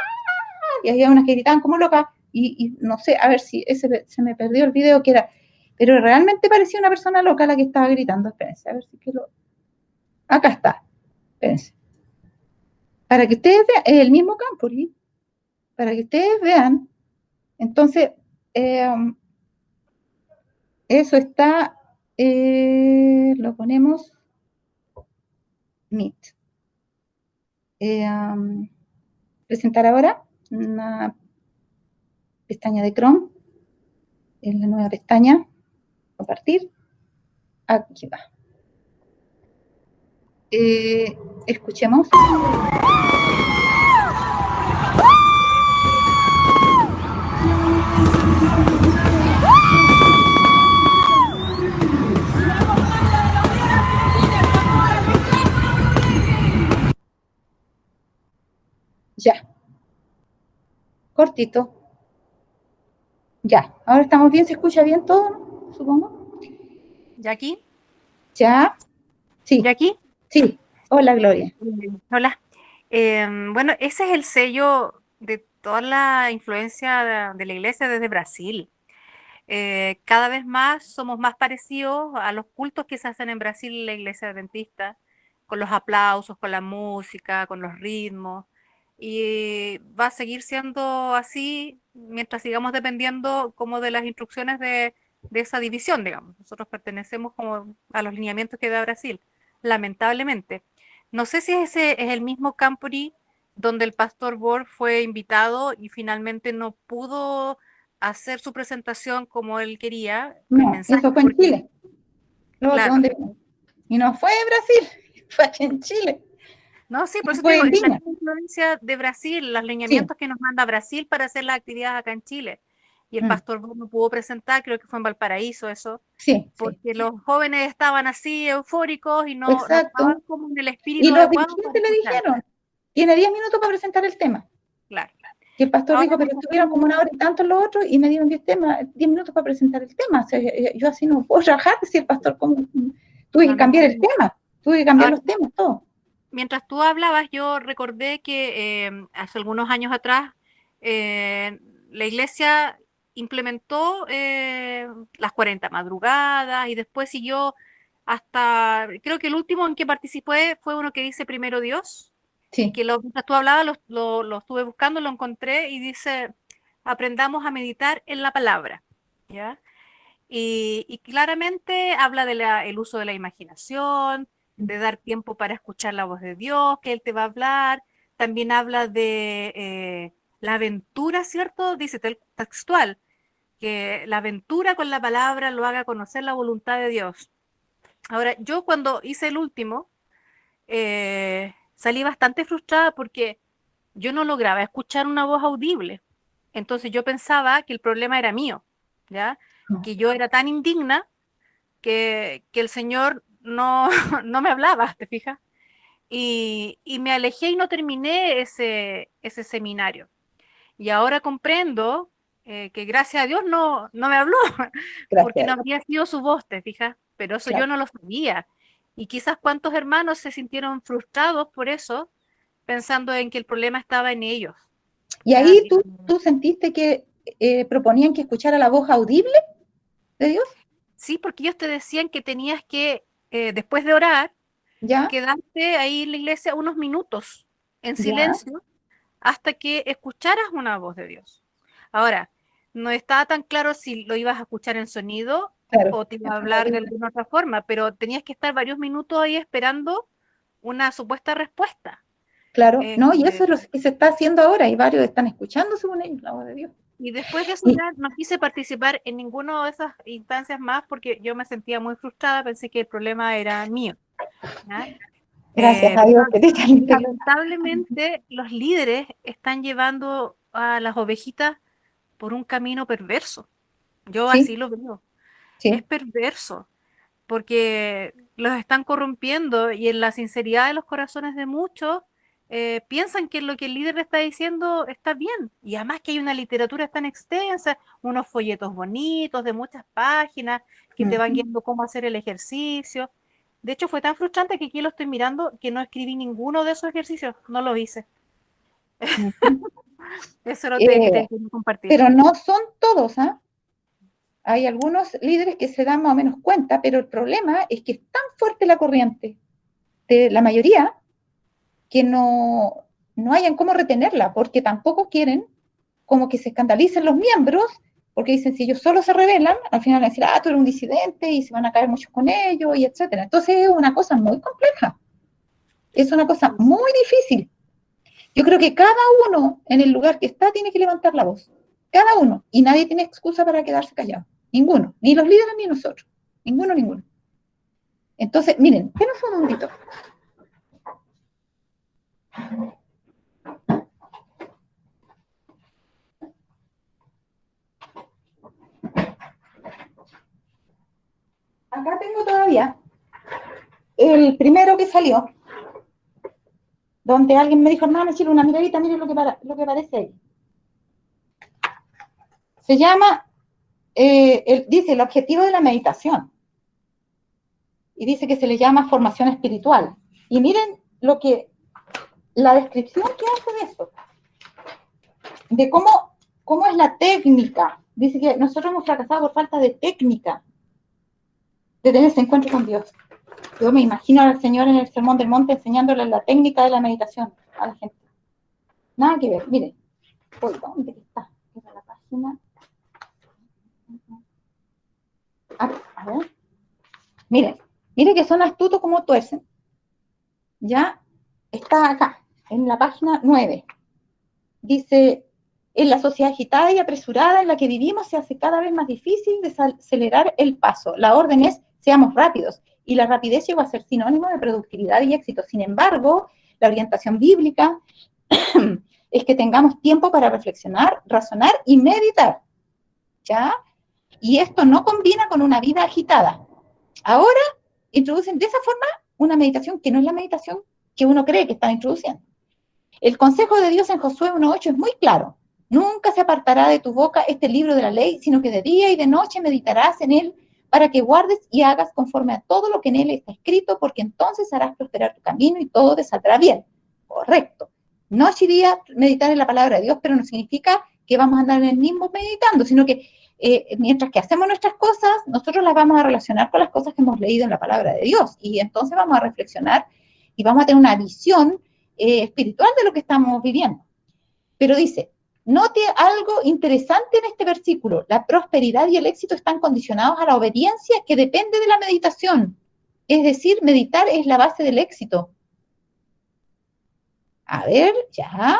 Y había unas que gritaban como locas, y no sé, a ver si se me perdió el video que era, pero realmente parecía una persona loca la que estaba gritando. Espérense, a ver si quiero. Acá está, espérense. Para que ustedes vean, es el mismo campo, ¿sí? Para que ustedes vean. Entonces, eso está, lo ponemos, Meet. Presentar ahora una pestaña de Chrome, en la nueva pestaña, compartir, aquí va. Escuchemos. Ya. Cortito. Ya. Ahora estamos bien, ¿se escucha bien todo, no? Supongo. ¿Ya aquí? Ya. Sí. ¿Ya aquí? Sí. Hola, Gloria. Hola. Bueno, ese es el sello de toda la influencia de la iglesia desde Brasil. Cada vez más somos más parecidos a los cultos que se hacen en Brasil en la iglesia adventista, con los aplausos, con la música, con los ritmos. Y va a seguir siendo así mientras sigamos dependiendo como de las instrucciones de esa división, digamos. Nosotros pertenecemos como a los lineamientos que da Brasil, lamentablemente. No sé si ese es el mismo Campuri donde el pastor Borg fue invitado y finalmente no pudo hacer su presentación como él quería, el No, mensaje, eso fue en porque, Chile. claro, Y no fue en Brasil, fue aquí en Chile. no, sí, por eso te Fue digo, en es la Viña. misma influencia de Brasil, los Sí. lineamientos que nos manda Brasil para hacer las actividades acá en Chile. Y el pastor Borg no pudo presentar, creo que fue en Valparaíso eso, Sí, porque sí. los jóvenes estaban así eufóricos y no estaban Exacto. como en el Y espíritu los adecuado para dirigentes le escuchar. dijeron, tiene 10 minutos para presentar el tema. Claro. Y el pastor Ahora dijo, pero estuvieron como una hora y tanto los otros y me dieron 10 minutos para presentar el tema. O sea, yo así no puedo trabajar, si el pastor, tuve que no cambiar el entiendo. tema, tuve que cambiar Ahora, los temas, todo. mientras tú hablabas, yo recordé que hace algunos años atrás la iglesia implementó las 40 madrugadas y después siguió hasta, creo que el último en que participé fue uno que dice Primero Dios, y Sí, que mientras tú hablabas lo estuve buscando, lo encontré y dice, aprendamos a meditar en la palabra, ¿ya? Y claramente habla del uso de la imaginación, de dar tiempo para escuchar la voz de Dios, que Él te va a hablar. También habla de la aventura, ¿cierto? Dice textual, que la aventura con la palabra lo haga conocer la voluntad de Dios. Ahora, yo cuando hice el último, salí bastante frustrada porque yo no lograba escuchar una voz audible. Entonces yo pensaba que el problema era mío, ¿ya? Que yo era tan indigna que el Señor no, no me hablaba, ¿te fijas? Y me alejé y no terminé ese seminario. Y ahora comprendo que gracias a Dios no me habló, porque Gracias a no Dios. habría sido su voz, ¿te fijas? Pero eso yo Claro. no lo sabía. Y quizás cuántos hermanos se sintieron frustrados por eso, pensando en que el problema estaba en ellos. Y ¿Ya? ahí tú sentiste que proponían que escuchara la voz audible de Dios, Sí, porque ellos te decían que tenías que, después de orar, ¿ya? quedarte ahí en la iglesia unos minutos en ¿Ya? silencio hasta que escucharas una voz de Dios. Ahora, no estaba tan claro si lo ibas a escuchar en sonido Claro. o te iba a hablar de alguna otra forma, pero tenías que estar varios minutos ahí esperando una supuesta respuesta. Claro, Eh, no, y eso es lo que se está haciendo ahora, y varios están escuchando según ellos la voz de Dios. y después de eso Y ya no quise participar en ninguna de esas instancias más porque yo me sentía muy frustrada, pensé que el problema era mío, ¿ya? gracias a Pero Dios que te están integrando. lamentablemente los líderes están llevando a las ovejitas por un camino perverso. Yo así Sí, lo veo. Es sí. perverso porque los están corrompiendo y en la sinceridad de los corazones de muchos piensan que lo que el líder le está diciendo está bien. Y además que hay una literatura tan extensa, unos folletos bonitos de muchas páginas que te van Ujú. guiando cómo hacer el ejercicio. De hecho, fue tan frustrante que aquí lo estoy mirando que no escribí ninguno de esos ejercicios, no lo hice. Ujú. Eso no te Eh, quería compartir. pero no son todos, ¿ah? Hay algunos líderes que se dan más o menos cuenta, pero el problema es que es tan fuerte la corriente de la mayoría que no hayan cómo retenerla, porque tampoco quieren como que se escandalicen los miembros, porque dicen, si ellos solo se rebelan, al final van a decir, tú eres un disidente, y se van a caer muchos con ellos, y etcétera. Entonces es una cosa muy compleja, es una cosa Sí. muy difícil. Yo creo que cada uno en el lugar que está tiene que levantar la voz, cada uno, y nadie tiene excusa para quedarse callado, ninguno, ni los líderes ni nosotros, ninguno, ninguno. Entonces, miren, denos un momentito. Acá tengo todavía el primero que salió, donde alguien me dijo, hermano, Chile, una miradita, miren lo que aparece ahí. Se llama, dice, el objetivo de la meditación. Y dice que se le llama formación espiritual. Y miren la descripción que hace de eso. De cómo es la técnica. Dice que nosotros hemos fracasado por falta de técnica de tener ese encuentro con Dios. Yo me imagino al Señor en el Sermón del Monte enseñándole la técnica de la meditación a la gente. Nada que ver, miren. ¿Dónde está? Era la página. A ver. Miren que son astutos como tuercen. Ya está acá, en la página 9. Dice, en la sociedad agitada y apresurada en la que vivimos se hace cada vez más difícil acelerar el paso. La orden es, seamos rápidos. Y la rapidez llegó a ser sinónimo de productividad y éxito. Sin embargo, la orientación bíblica es que tengamos tiempo para reflexionar, razonar y meditar. ¿Ya? Y esto no combina con una vida agitada. Ahora introducen de esa forma una meditación que no es la meditación que uno cree que están introduciendo. El consejo de Dios en Josué 1:8 es muy claro. Nunca se apartará de tu boca este libro de la ley, sino que de día y de noche meditarás en él para que guardes y hagas conforme a todo lo que en él está escrito, porque entonces harás prosperar tu camino y todo te saldrá bien. Correcto. Noche y día meditar en la palabra de Dios, pero no significa que vamos a andar en el mismo meditando, sino que mientras que hacemos nuestras cosas, nosotros las vamos a relacionar con las cosas que hemos leído en la palabra de Dios. Y entonces vamos a reflexionar y vamos a tener una visión espiritual de lo que estamos viviendo. Pero dice, note algo interesante en este versículo. La prosperidad y el éxito están condicionados a la obediencia que depende de la meditación. Es decir, meditar es la base del éxito. A ver, ya.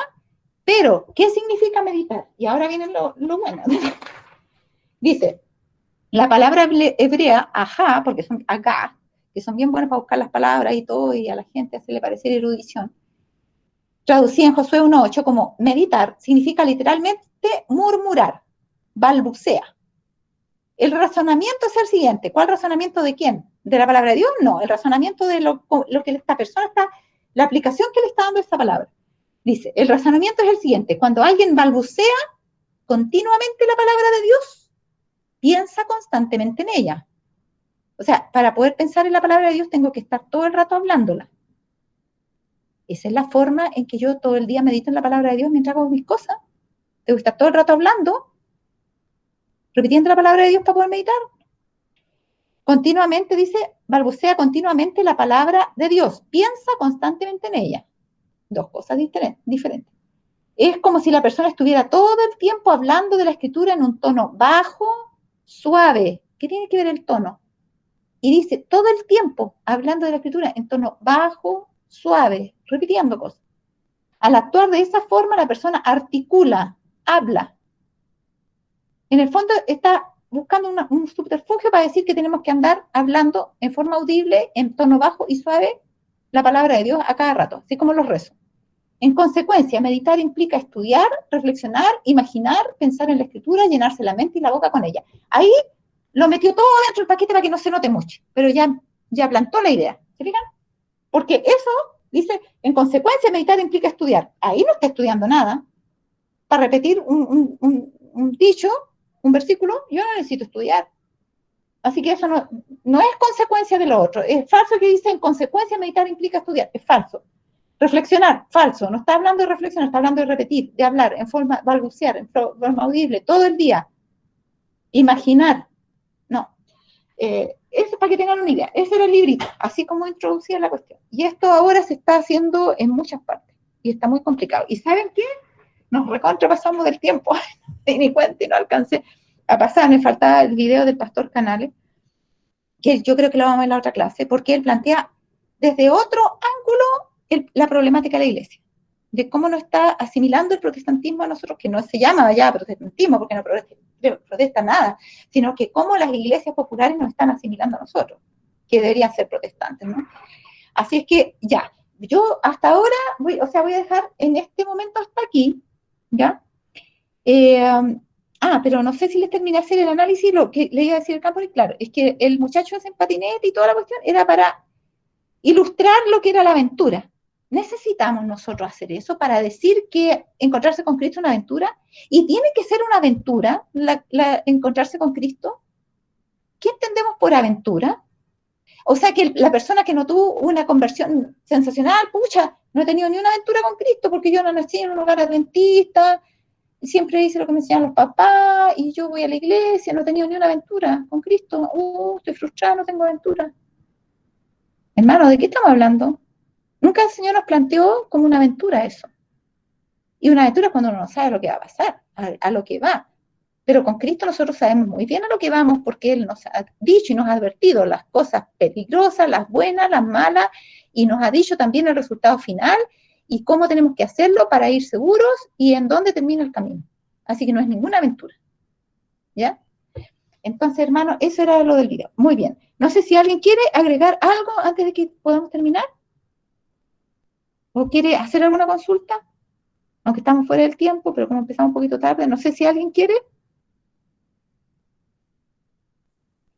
Pero, ¿qué significa meditar? Y ahora viene lo bueno. Dice, la palabra hebrea, ajá, porque son acá, que son bien buenas para buscar las palabras y todo, y a la gente hacerle parecer erudición, traducida en Josué 1.8 como meditar, significa literalmente murmurar, balbucea. El razonamiento es el siguiente. ¿Cuál razonamiento de quién? ¿De la palabra de Dios? No, el razonamiento de lo que esta persona está, la aplicación que le está dando esta palabra. Dice, el razonamiento es el siguiente. Cuando alguien balbucea continuamente la palabra de Dios, piensa constantemente en ella. O sea, para poder pensar en la palabra de Dios tengo que estar todo el rato hablándola. Esa es la forma en que yo todo el día medito en la palabra de Dios mientras hago mis cosas. Tengo que estar todo el rato hablando, repitiendo la palabra de Dios para poder meditar. Continuamente, dice, balbucea continuamente la palabra de Dios. Piensa constantemente en ella. Dos cosas diferentes. Es como si la persona estuviera todo el tiempo hablando de la escritura en un tono bajo, suave. ¿Qué tiene que ver el tono? Y dice, todo el tiempo hablando de la escritura en tono bajo, suave, repitiendo cosas. Al actuar de esa forma, la persona articula, habla. En el fondo está buscando un subterfugio para decir que tenemos que andar hablando en forma audible, en tono bajo y suave, la palabra de Dios a cada rato, así como los rezos. En consecuencia, meditar implica estudiar, reflexionar, imaginar, pensar en la escritura, llenarse la mente y la boca con ella. Ahí lo metió todo dentro del paquete para que no se note mucho, pero ya plantó la idea. ¿Se fijan? Porque eso, dice, en consecuencia, meditar implica estudiar. Ahí no está estudiando nada. Para repetir un dicho, un versículo, yo no necesito estudiar. Así que eso no es consecuencia de lo otro. Es falso que dice, en consecuencia, meditar implica estudiar. Es falso. Reflexionar, falso. No está hablando de reflexionar, está hablando de repetir, de hablar, en forma balbucear, en forma audible, todo el día. Imaginar. No. Eso es para que tengan una idea. Ese era el librito, así como introducía la cuestión. Y esto ahora se está haciendo en muchas partes. Y está muy complicado. ¿Y saben qué? Nos recontrapasamos del tiempo. Me di cuenta y no alcancé a pasar. Me faltaba el video del pastor Canales, que yo creo que lo vamos a ver en la otra clase, porque él plantea desde otro ángulo la problemática de la iglesia, de cómo nos está asimilando el protestantismo a nosotros, que no se llama ya protestantismo, porque no protesta nada, sino que cómo las iglesias populares nos están asimilando a nosotros, que deberían ser protestantes, ¿no? Así es que ya, yo hasta ahora, voy a dejar en este momento hasta aquí, ¿ya? Pero no sé si les terminé de hacer el análisis, lo que le iba a decir el campo, y claro, es que el muchacho ese en patinete y toda la cuestión era para ilustrar lo que era la aventura. Necesitamos nosotros hacer eso para decir que encontrarse con Cristo es una aventura, y tiene que ser una aventura encontrarse con Cristo. ¿Qué entendemos por aventura? O sea, que la persona que no tuvo una conversión sensacional, pucha, no he tenido ni una aventura con Cristo porque yo no nací en un hogar adventista, siempre hice lo que me enseñaban los papás y yo voy a la iglesia, no he tenido ni una aventura con Cristo. Estoy frustrada, no tengo aventura. Hermano, ¿de qué estamos hablando? Nunca el Señor nos planteó como una aventura eso. Y una aventura es cuando uno no sabe lo que va a pasar, a lo que va. Pero con Cristo nosotros sabemos muy bien a lo que vamos, porque Él nos ha dicho y nos ha advertido las cosas peligrosas, las buenas, las malas, y nos ha dicho también el resultado final y cómo tenemos que hacerlo para ir seguros y en dónde termina el camino. Así que no es ninguna aventura. ¿Ya? Entonces, hermano, eso era lo del video. Muy bien. No sé si alguien quiere agregar algo antes de que podamos terminar. ¿O quiere hacer alguna consulta? Aunque estamos fuera del tiempo, pero como empezamos un poquito tarde, no sé si alguien quiere.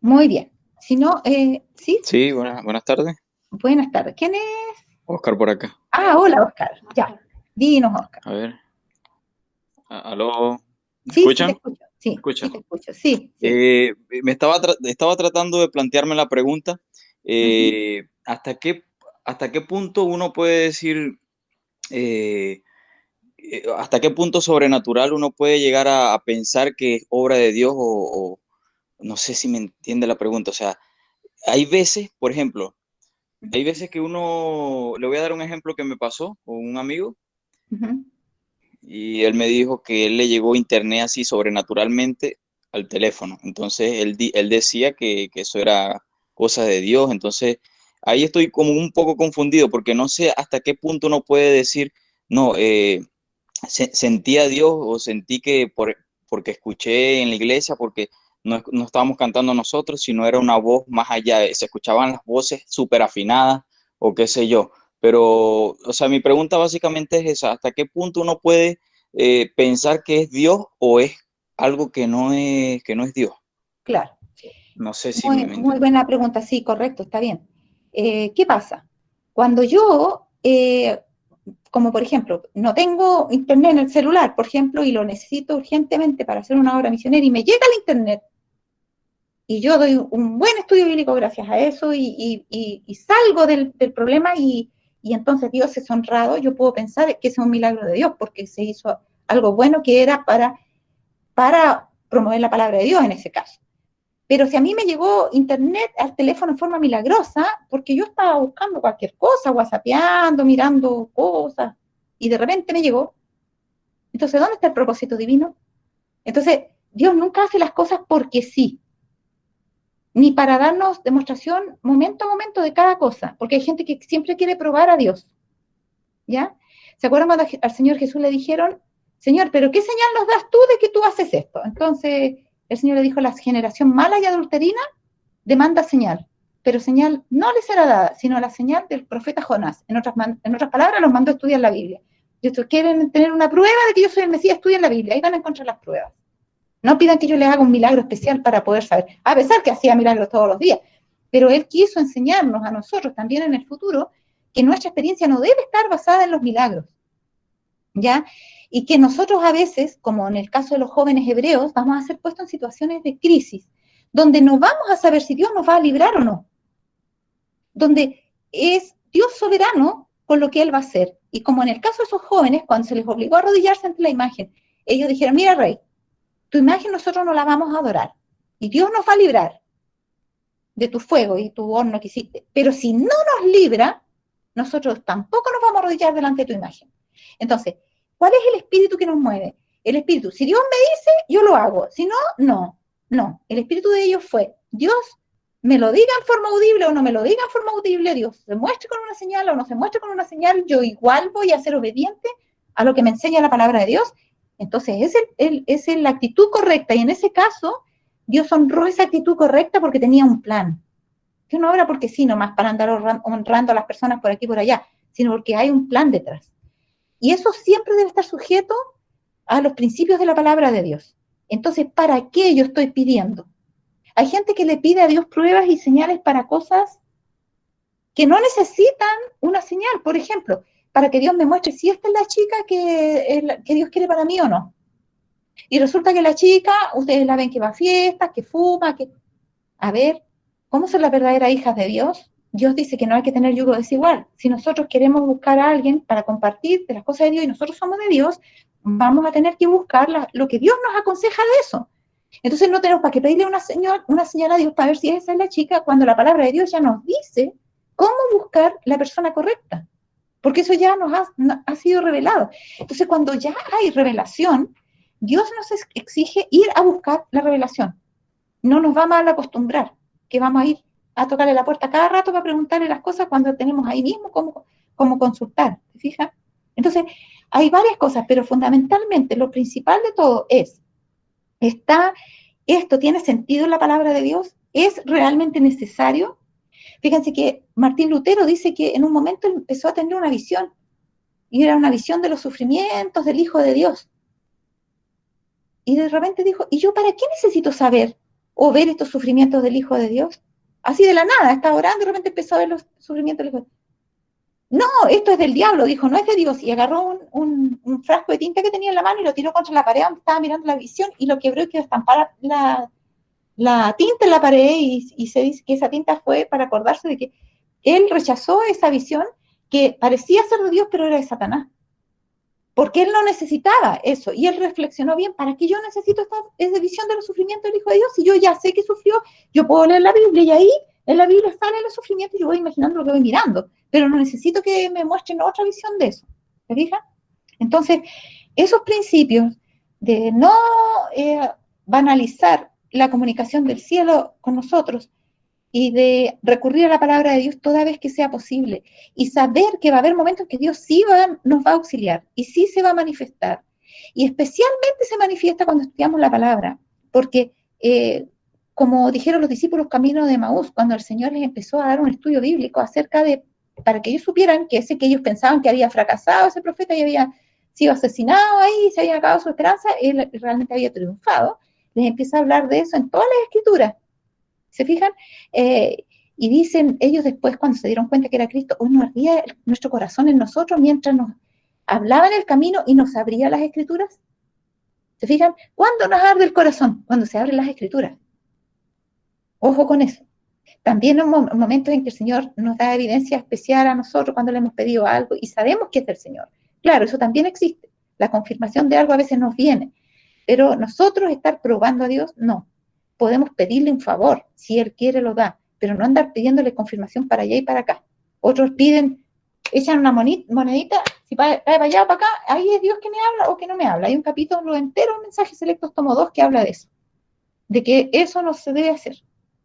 Muy bien. Si no, ¿sí? Sí, buenas tardes. Buenas tardes. ¿Quién es? Oscar por acá. Hola, Oscar. Ya. Dinos, Oscar. A ver. ¿Aló? ¿Me Sí, escuchan? sí te escucho. Sí, ¿Me escuchan? sí te escucho. Sí. Me estaba tratando de plantearme la pregunta, ¿hasta qué punto uno puede decir, hasta qué punto sobrenatural uno puede llegar a pensar que es obra de Dios o no sé si me entiende la pregunta? O sea, hay veces, por ejemplo, hay veces que uno, le voy a dar un ejemplo que me pasó con un amigo. Uh-huh. Y él me dijo que él le llegó internet así sobrenaturalmente al teléfono. Entonces él decía que eso era cosa de Dios. Entonces ahí estoy como un poco confundido porque no sé hasta qué punto uno puede decir, no, sentí a Dios o sentí que porque escuché en la iglesia, porque no estábamos cantando nosotros, sino era una voz más allá, se escuchaban las voces súper afinadas o qué sé yo. Pero, o sea, mi pregunta básicamente es esa, ¿hasta qué punto uno puede pensar que es Dios o es algo que no es Dios? Claro. No sé si Muy, me muy entiendo. buena pregunta, sí, correcto, está bien. ¿Qué pasa? Cuando yo, como por ejemplo, no tengo internet en el celular, por ejemplo, y lo necesito urgentemente para hacer una obra misionera y me llega el internet, y yo doy un buen estudio bíblico gracias a eso y salgo del problema y entonces Dios es honrado, yo puedo pensar que es un milagro de Dios porque se hizo algo bueno que era para promover la palabra de Dios en ese caso. Pero si a mí me llegó internet al teléfono en forma milagrosa, porque yo estaba buscando cualquier cosa, whatsappeando, mirando cosas, y de repente me llegó, entonces, ¿dónde está el propósito divino? Entonces, Dios nunca hace las cosas porque sí, ni para darnos demostración momento a momento de cada cosa, porque hay gente que siempre quiere probar a Dios, ¿ya? ¿Se acuerdan cuando al Señor Jesús le dijeron, Señor, pero qué señal nos das tú de que tú haces esto? Entonces, el Señor le dijo, la generación mala y adulterina demanda señal, pero señal no les será dada, sino la señal del profeta Jonás. En otras palabras, los mandó a estudiar la Biblia. Si ustedes quieren tener una prueba de que yo soy el Mesías, estudien la Biblia, ahí van a encontrar las pruebas. No pidan que yo les haga un milagro especial para poder saber, a pesar que hacía milagros todos los días, pero Él quiso enseñarnos a nosotros también en el futuro que nuestra experiencia no debe estar basada en los milagros, ¿ya? Y que nosotros a veces, como en el caso de los jóvenes hebreos, vamos a ser puestos en situaciones de crisis, donde no vamos a saber si Dios nos va a librar o no, donde es Dios soberano con lo que Él va a hacer. Y como en el caso de esos jóvenes, cuando se les obligó a arrodillarse ante la imagen, ellos dijeron, mira, rey, tu imagen nosotros no la vamos a adorar, y Dios nos va a librar de tu fuego y tu horno que hiciste, pero si no nos libra, nosotros tampoco nos vamos a arrodillar delante de tu imagen. Entonces, ¿cuál es el espíritu que nos mueve? El espíritu, si Dios me dice, yo lo hago, si no, no. El espíritu de ellos fue, Dios me lo diga en forma audible o no me lo diga en forma audible, Dios se muestre con una señal o no se muestre con una señal, yo igual voy a ser obediente a lo que me enseña la palabra de Dios. Entonces, es la actitud correcta, y en ese caso, Dios honró esa actitud correcta porque tenía un plan. Que no obra porque sí, nomás para andar honrando a las personas por aquí y por allá, sino porque hay un plan detrás. Y eso siempre debe estar sujeto a los principios de la palabra de Dios. Entonces, ¿para qué yo estoy pidiendo? Hay gente que le pide a Dios pruebas y señales para cosas que no necesitan una señal. Por ejemplo, para que Dios me muestre si esta es la chica que Dios quiere para mí o no. Y resulta que la chica, ustedes la ven que va a fiestas, que fuma, que... A ver, ¿cómo son las verdaderas hijas de Dios? Dios dice que no hay que tener yugo desigual. Si nosotros queremos buscar a alguien para compartir de las cosas de Dios y nosotros somos de Dios, vamos a tener que buscar lo que Dios nos aconseja de eso. Entonces no tenemos para qué pedirle una señal a Dios para ver si esa es la chica, cuando la palabra de Dios ya nos dice cómo buscar la persona correcta, porque eso ya nos ha sido revelado. Entonces cuando ya hay revelación, Dios nos exige ir a buscar la revelación. No nos va a mal acostumbrar, que vamos a ir a tocarle la puerta cada rato para preguntarle las cosas cuando tenemos ahí mismo cómo consultar, ¿te fijas? Entonces, hay varias cosas, pero fundamentalmente lo principal de todo es, ¿esto tiene sentido en la palabra de Dios? ¿Es realmente necesario? Fíjense que Martín Lutero dice que en un momento empezó a tener una visión, y era una visión de los sufrimientos del Hijo de Dios. Y de repente dijo, ¿y yo para qué necesito saber o ver estos sufrimientos del Hijo de Dios? Así de la nada, estaba orando y de repente empezó a ver los sufrimientos del Hijo de Dios. No, esto es del diablo, dijo, no es de Dios. Y agarró un frasco de tinta que tenía en la mano y lo tiró contra la pared donde estaba mirando la visión y lo quebró y quedó estampada la tinta en la pared, y se dice que esa tinta fue para acordarse de que él rechazó esa visión que parecía ser de Dios, pero era de Satanás. Porque él no necesitaba eso, y él reflexionó bien, ¿para qué yo necesito esta visión de los sufrimientos del Hijo de Dios? Si yo ya sé que sufrió, yo puedo leer la Biblia, y ahí en la Biblia salen los sufrimientos y yo voy imaginando lo que voy mirando, pero no necesito que me muestren otra visión de eso, ¿te fijas? Entonces, esos principios de no banalizar la comunicación del cielo con nosotros, y de recurrir a la palabra de Dios toda vez que sea posible, y saber que va a haber momentos que Dios sí nos va a auxiliar, y sí se va a manifestar, y especialmente se manifiesta cuando estudiamos la palabra, porque como dijeron los discípulos camino de Maús, cuando el Señor les empezó a dar un estudio bíblico acerca de, para que ellos supieran que ese que ellos pensaban que había fracasado ese profeta y había sido asesinado ahí, se había acabado su esperanza, él realmente había triunfado, les empieza a hablar de eso en todas las escrituras. ¿Se fijan? Y dicen ellos después, cuando se dieron cuenta que era Cristo, hoy no ardía nuestro corazón en nosotros mientras nos hablaba en el camino y nos abría las escrituras. ¿Se fijan? ¿Cuándo nos arde el corazón? Cuando se abren las escrituras. Ojo con eso. También en momentos en que el Señor nos da evidencia especial a nosotros cuando le hemos pedido algo y sabemos que es del Señor. Claro, eso también existe. La confirmación de algo a veces nos viene. Pero nosotros estar probando a Dios, no. Podemos pedirle un favor. Si Él quiere, lo da. Pero no andar pidiéndole confirmación para allá y para acá. Otros piden, echan una monedita, si va para allá o para acá, ahí es Dios que me habla o que no me habla. Hay un capítulo entero, Mensajes Selectos, tomo 2, que habla de eso. De que eso no se debe hacer.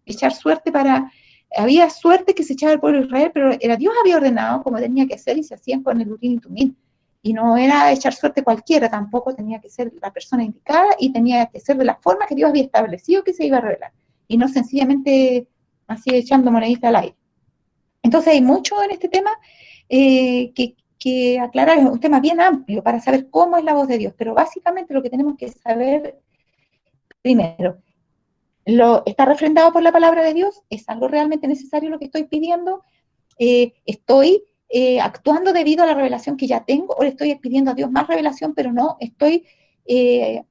Echar suerte para... Había suerte que se echaba el pueblo de Israel, pero era Dios había ordenado como tenía que hacer y se hacían con el Urim y Tumim. Y no era echar suerte cualquiera, tampoco tenía que ser la persona indicada y tenía que ser de la forma que Dios había establecido que se iba a revelar. Y no sencillamente así echando monedita al aire. Entonces hay mucho en este tema que aclarar, es un tema bien amplio para saber cómo es la voz de Dios, pero básicamente lo que tenemos que saber primero, ¿está refrendado por la palabra de Dios? ¿Es algo realmente necesario lo que estoy pidiendo? ¿Estoy actuando debido a la revelación que ya tengo o le estoy pidiendo a Dios más revelación, pero no estoy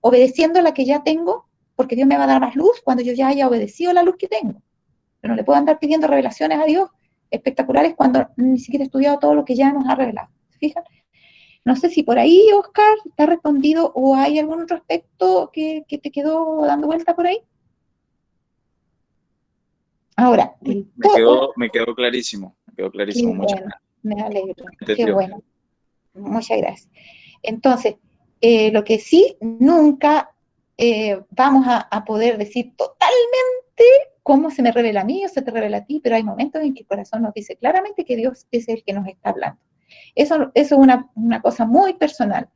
obedeciendo la que ya tengo? Porque Dios me va a dar más luz cuando yo ya haya obedecido la luz que tengo. Pero no le puedo andar pidiendo revelaciones a Dios espectaculares cuando ni siquiera he estudiado todo lo que ya nos ha revelado. ¿Se fijan? No sé si por ahí, Oscar, está respondido o hay algún otro aspecto que te quedó dando vuelta por ahí. Ahora, me quedó clarísimo. Me quedó clarísimo. Muchas gracias. Me alegro. Qué bueno. Muchas gracias. Entonces, lo que sí, nunca vamos a poder decir totalmente cómo se me revela a mí o se te revela a ti, pero hay momentos en que el corazón nos dice claramente que Dios es el que nos está hablando. Eso es una cosa muy personal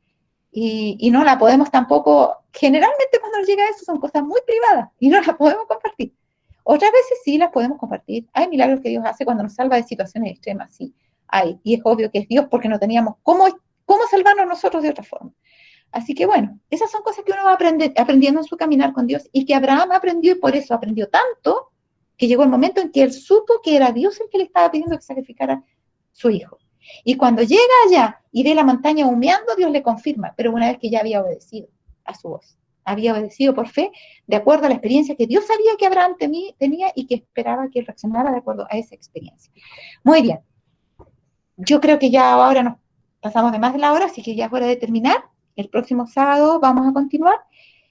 y no la podemos tampoco, generalmente cuando nos llega eso son cosas muy privadas y no las podemos compartir. Otras veces sí las podemos compartir. Hay milagros que Dios hace cuando nos salva de situaciones extremas, sí. Hay, y es obvio que es Dios porque no teníamos cómo salvarnos nosotros de otra forma. Así que bueno, esas son cosas que uno va aprendiendo en su caminar con Dios y que Abraham aprendió y por eso aprendió tanto que llegó el momento en que él supo que era Dios el que le estaba pidiendo que sacrificara a su hijo. Y cuando llega allá y ve la montaña humeando, Dios le confirma, pero una vez que ya había obedecido a su voz. Había obedecido por fe, de acuerdo a la experiencia que Dios sabía que Abraham tenía y que esperaba que él reaccionara de acuerdo a esa experiencia. Muy bien. Yo creo que ya ahora nos pasamos de más de la hora, así que ya es hora de terminar. El próximo sábado vamos a continuar.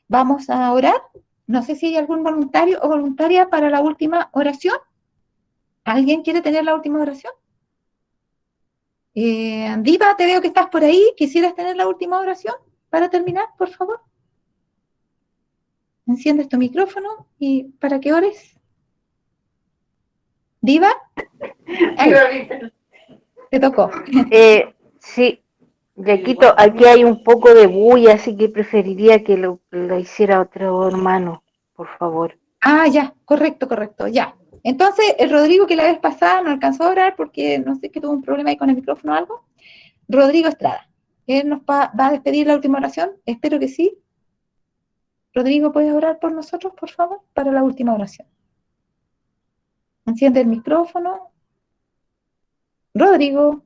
Vamos a orar. No sé si hay algún voluntario o voluntaria para la última oración. ¿Alguien quiere tener la última oración? Diva, te veo que estás por ahí. ¿Quisieras tener la última oración para terminar, por favor? Enciendes tu micrófono y para que ores. Diva. Te tocó. Sí, Yaquito, aquí hay un poco de bulla, así que preferiría que lo hiciera otro hermano, por favor. Ah, ya, correcto, ya. Entonces, el Rodrigo que la vez pasada no alcanzó a orar porque no sé que tuvo un problema ahí con el micrófono o algo. Rodrigo Estrada. Él nos va a despedir la última oración. Espero que sí. Rodrigo, ¿puedes orar por nosotros, por favor, para la última oración? Enciende el micrófono. Rodrigo.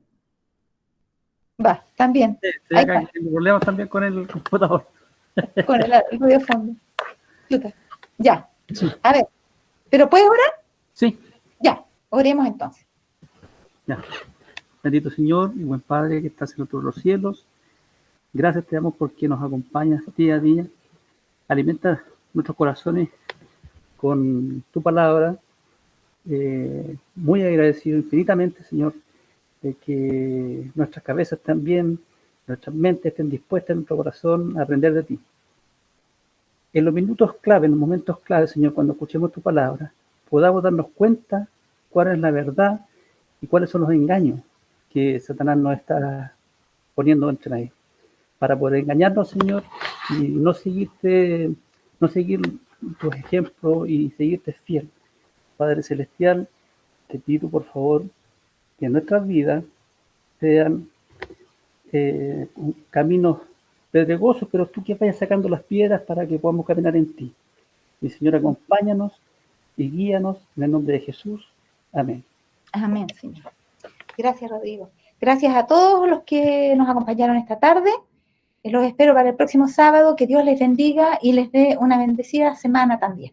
Va, también. Estoy acá, tengo problemas también con el computador. Con el ruido de fondo. Ya. Sí. A ver, ¿pero puedes orar? Sí. Ya, oremos entonces. Ya. Bendito Señor y buen Padre que estás en todos los cielos. Gracias te damos porque nos acompañas día a día. Alimenta nuestros corazones con tu palabra. Muy agradecido infinitamente, Señor, de que nuestras cabezas estén bien, nuestras mentes estén dispuestas en nuestro corazón a aprender de ti. En los minutos clave, en los momentos clave, Señor, cuando escuchemos tu palabra, podamos darnos cuenta cuál es la verdad y cuáles son los engaños que Satanás nos está poniendo entre ellos, para poder engañarnos, Señor, y no seguir tus ejemplos y seguirte fiel. Padre Celestial, te pido por favor que nuestras vidas sean caminos pedregosos, pero tú que vayas sacando las piedras para que podamos caminar en ti. Mi Señor, acompáñanos y guíanos en el nombre de Jesús. Amén. Amén, Señor. Gracias, Rodrigo. Gracias a todos los que nos acompañaron esta tarde. Los espero para el próximo sábado. Que Dios les bendiga y les dé una bendecida semana también.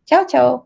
Chao, chao.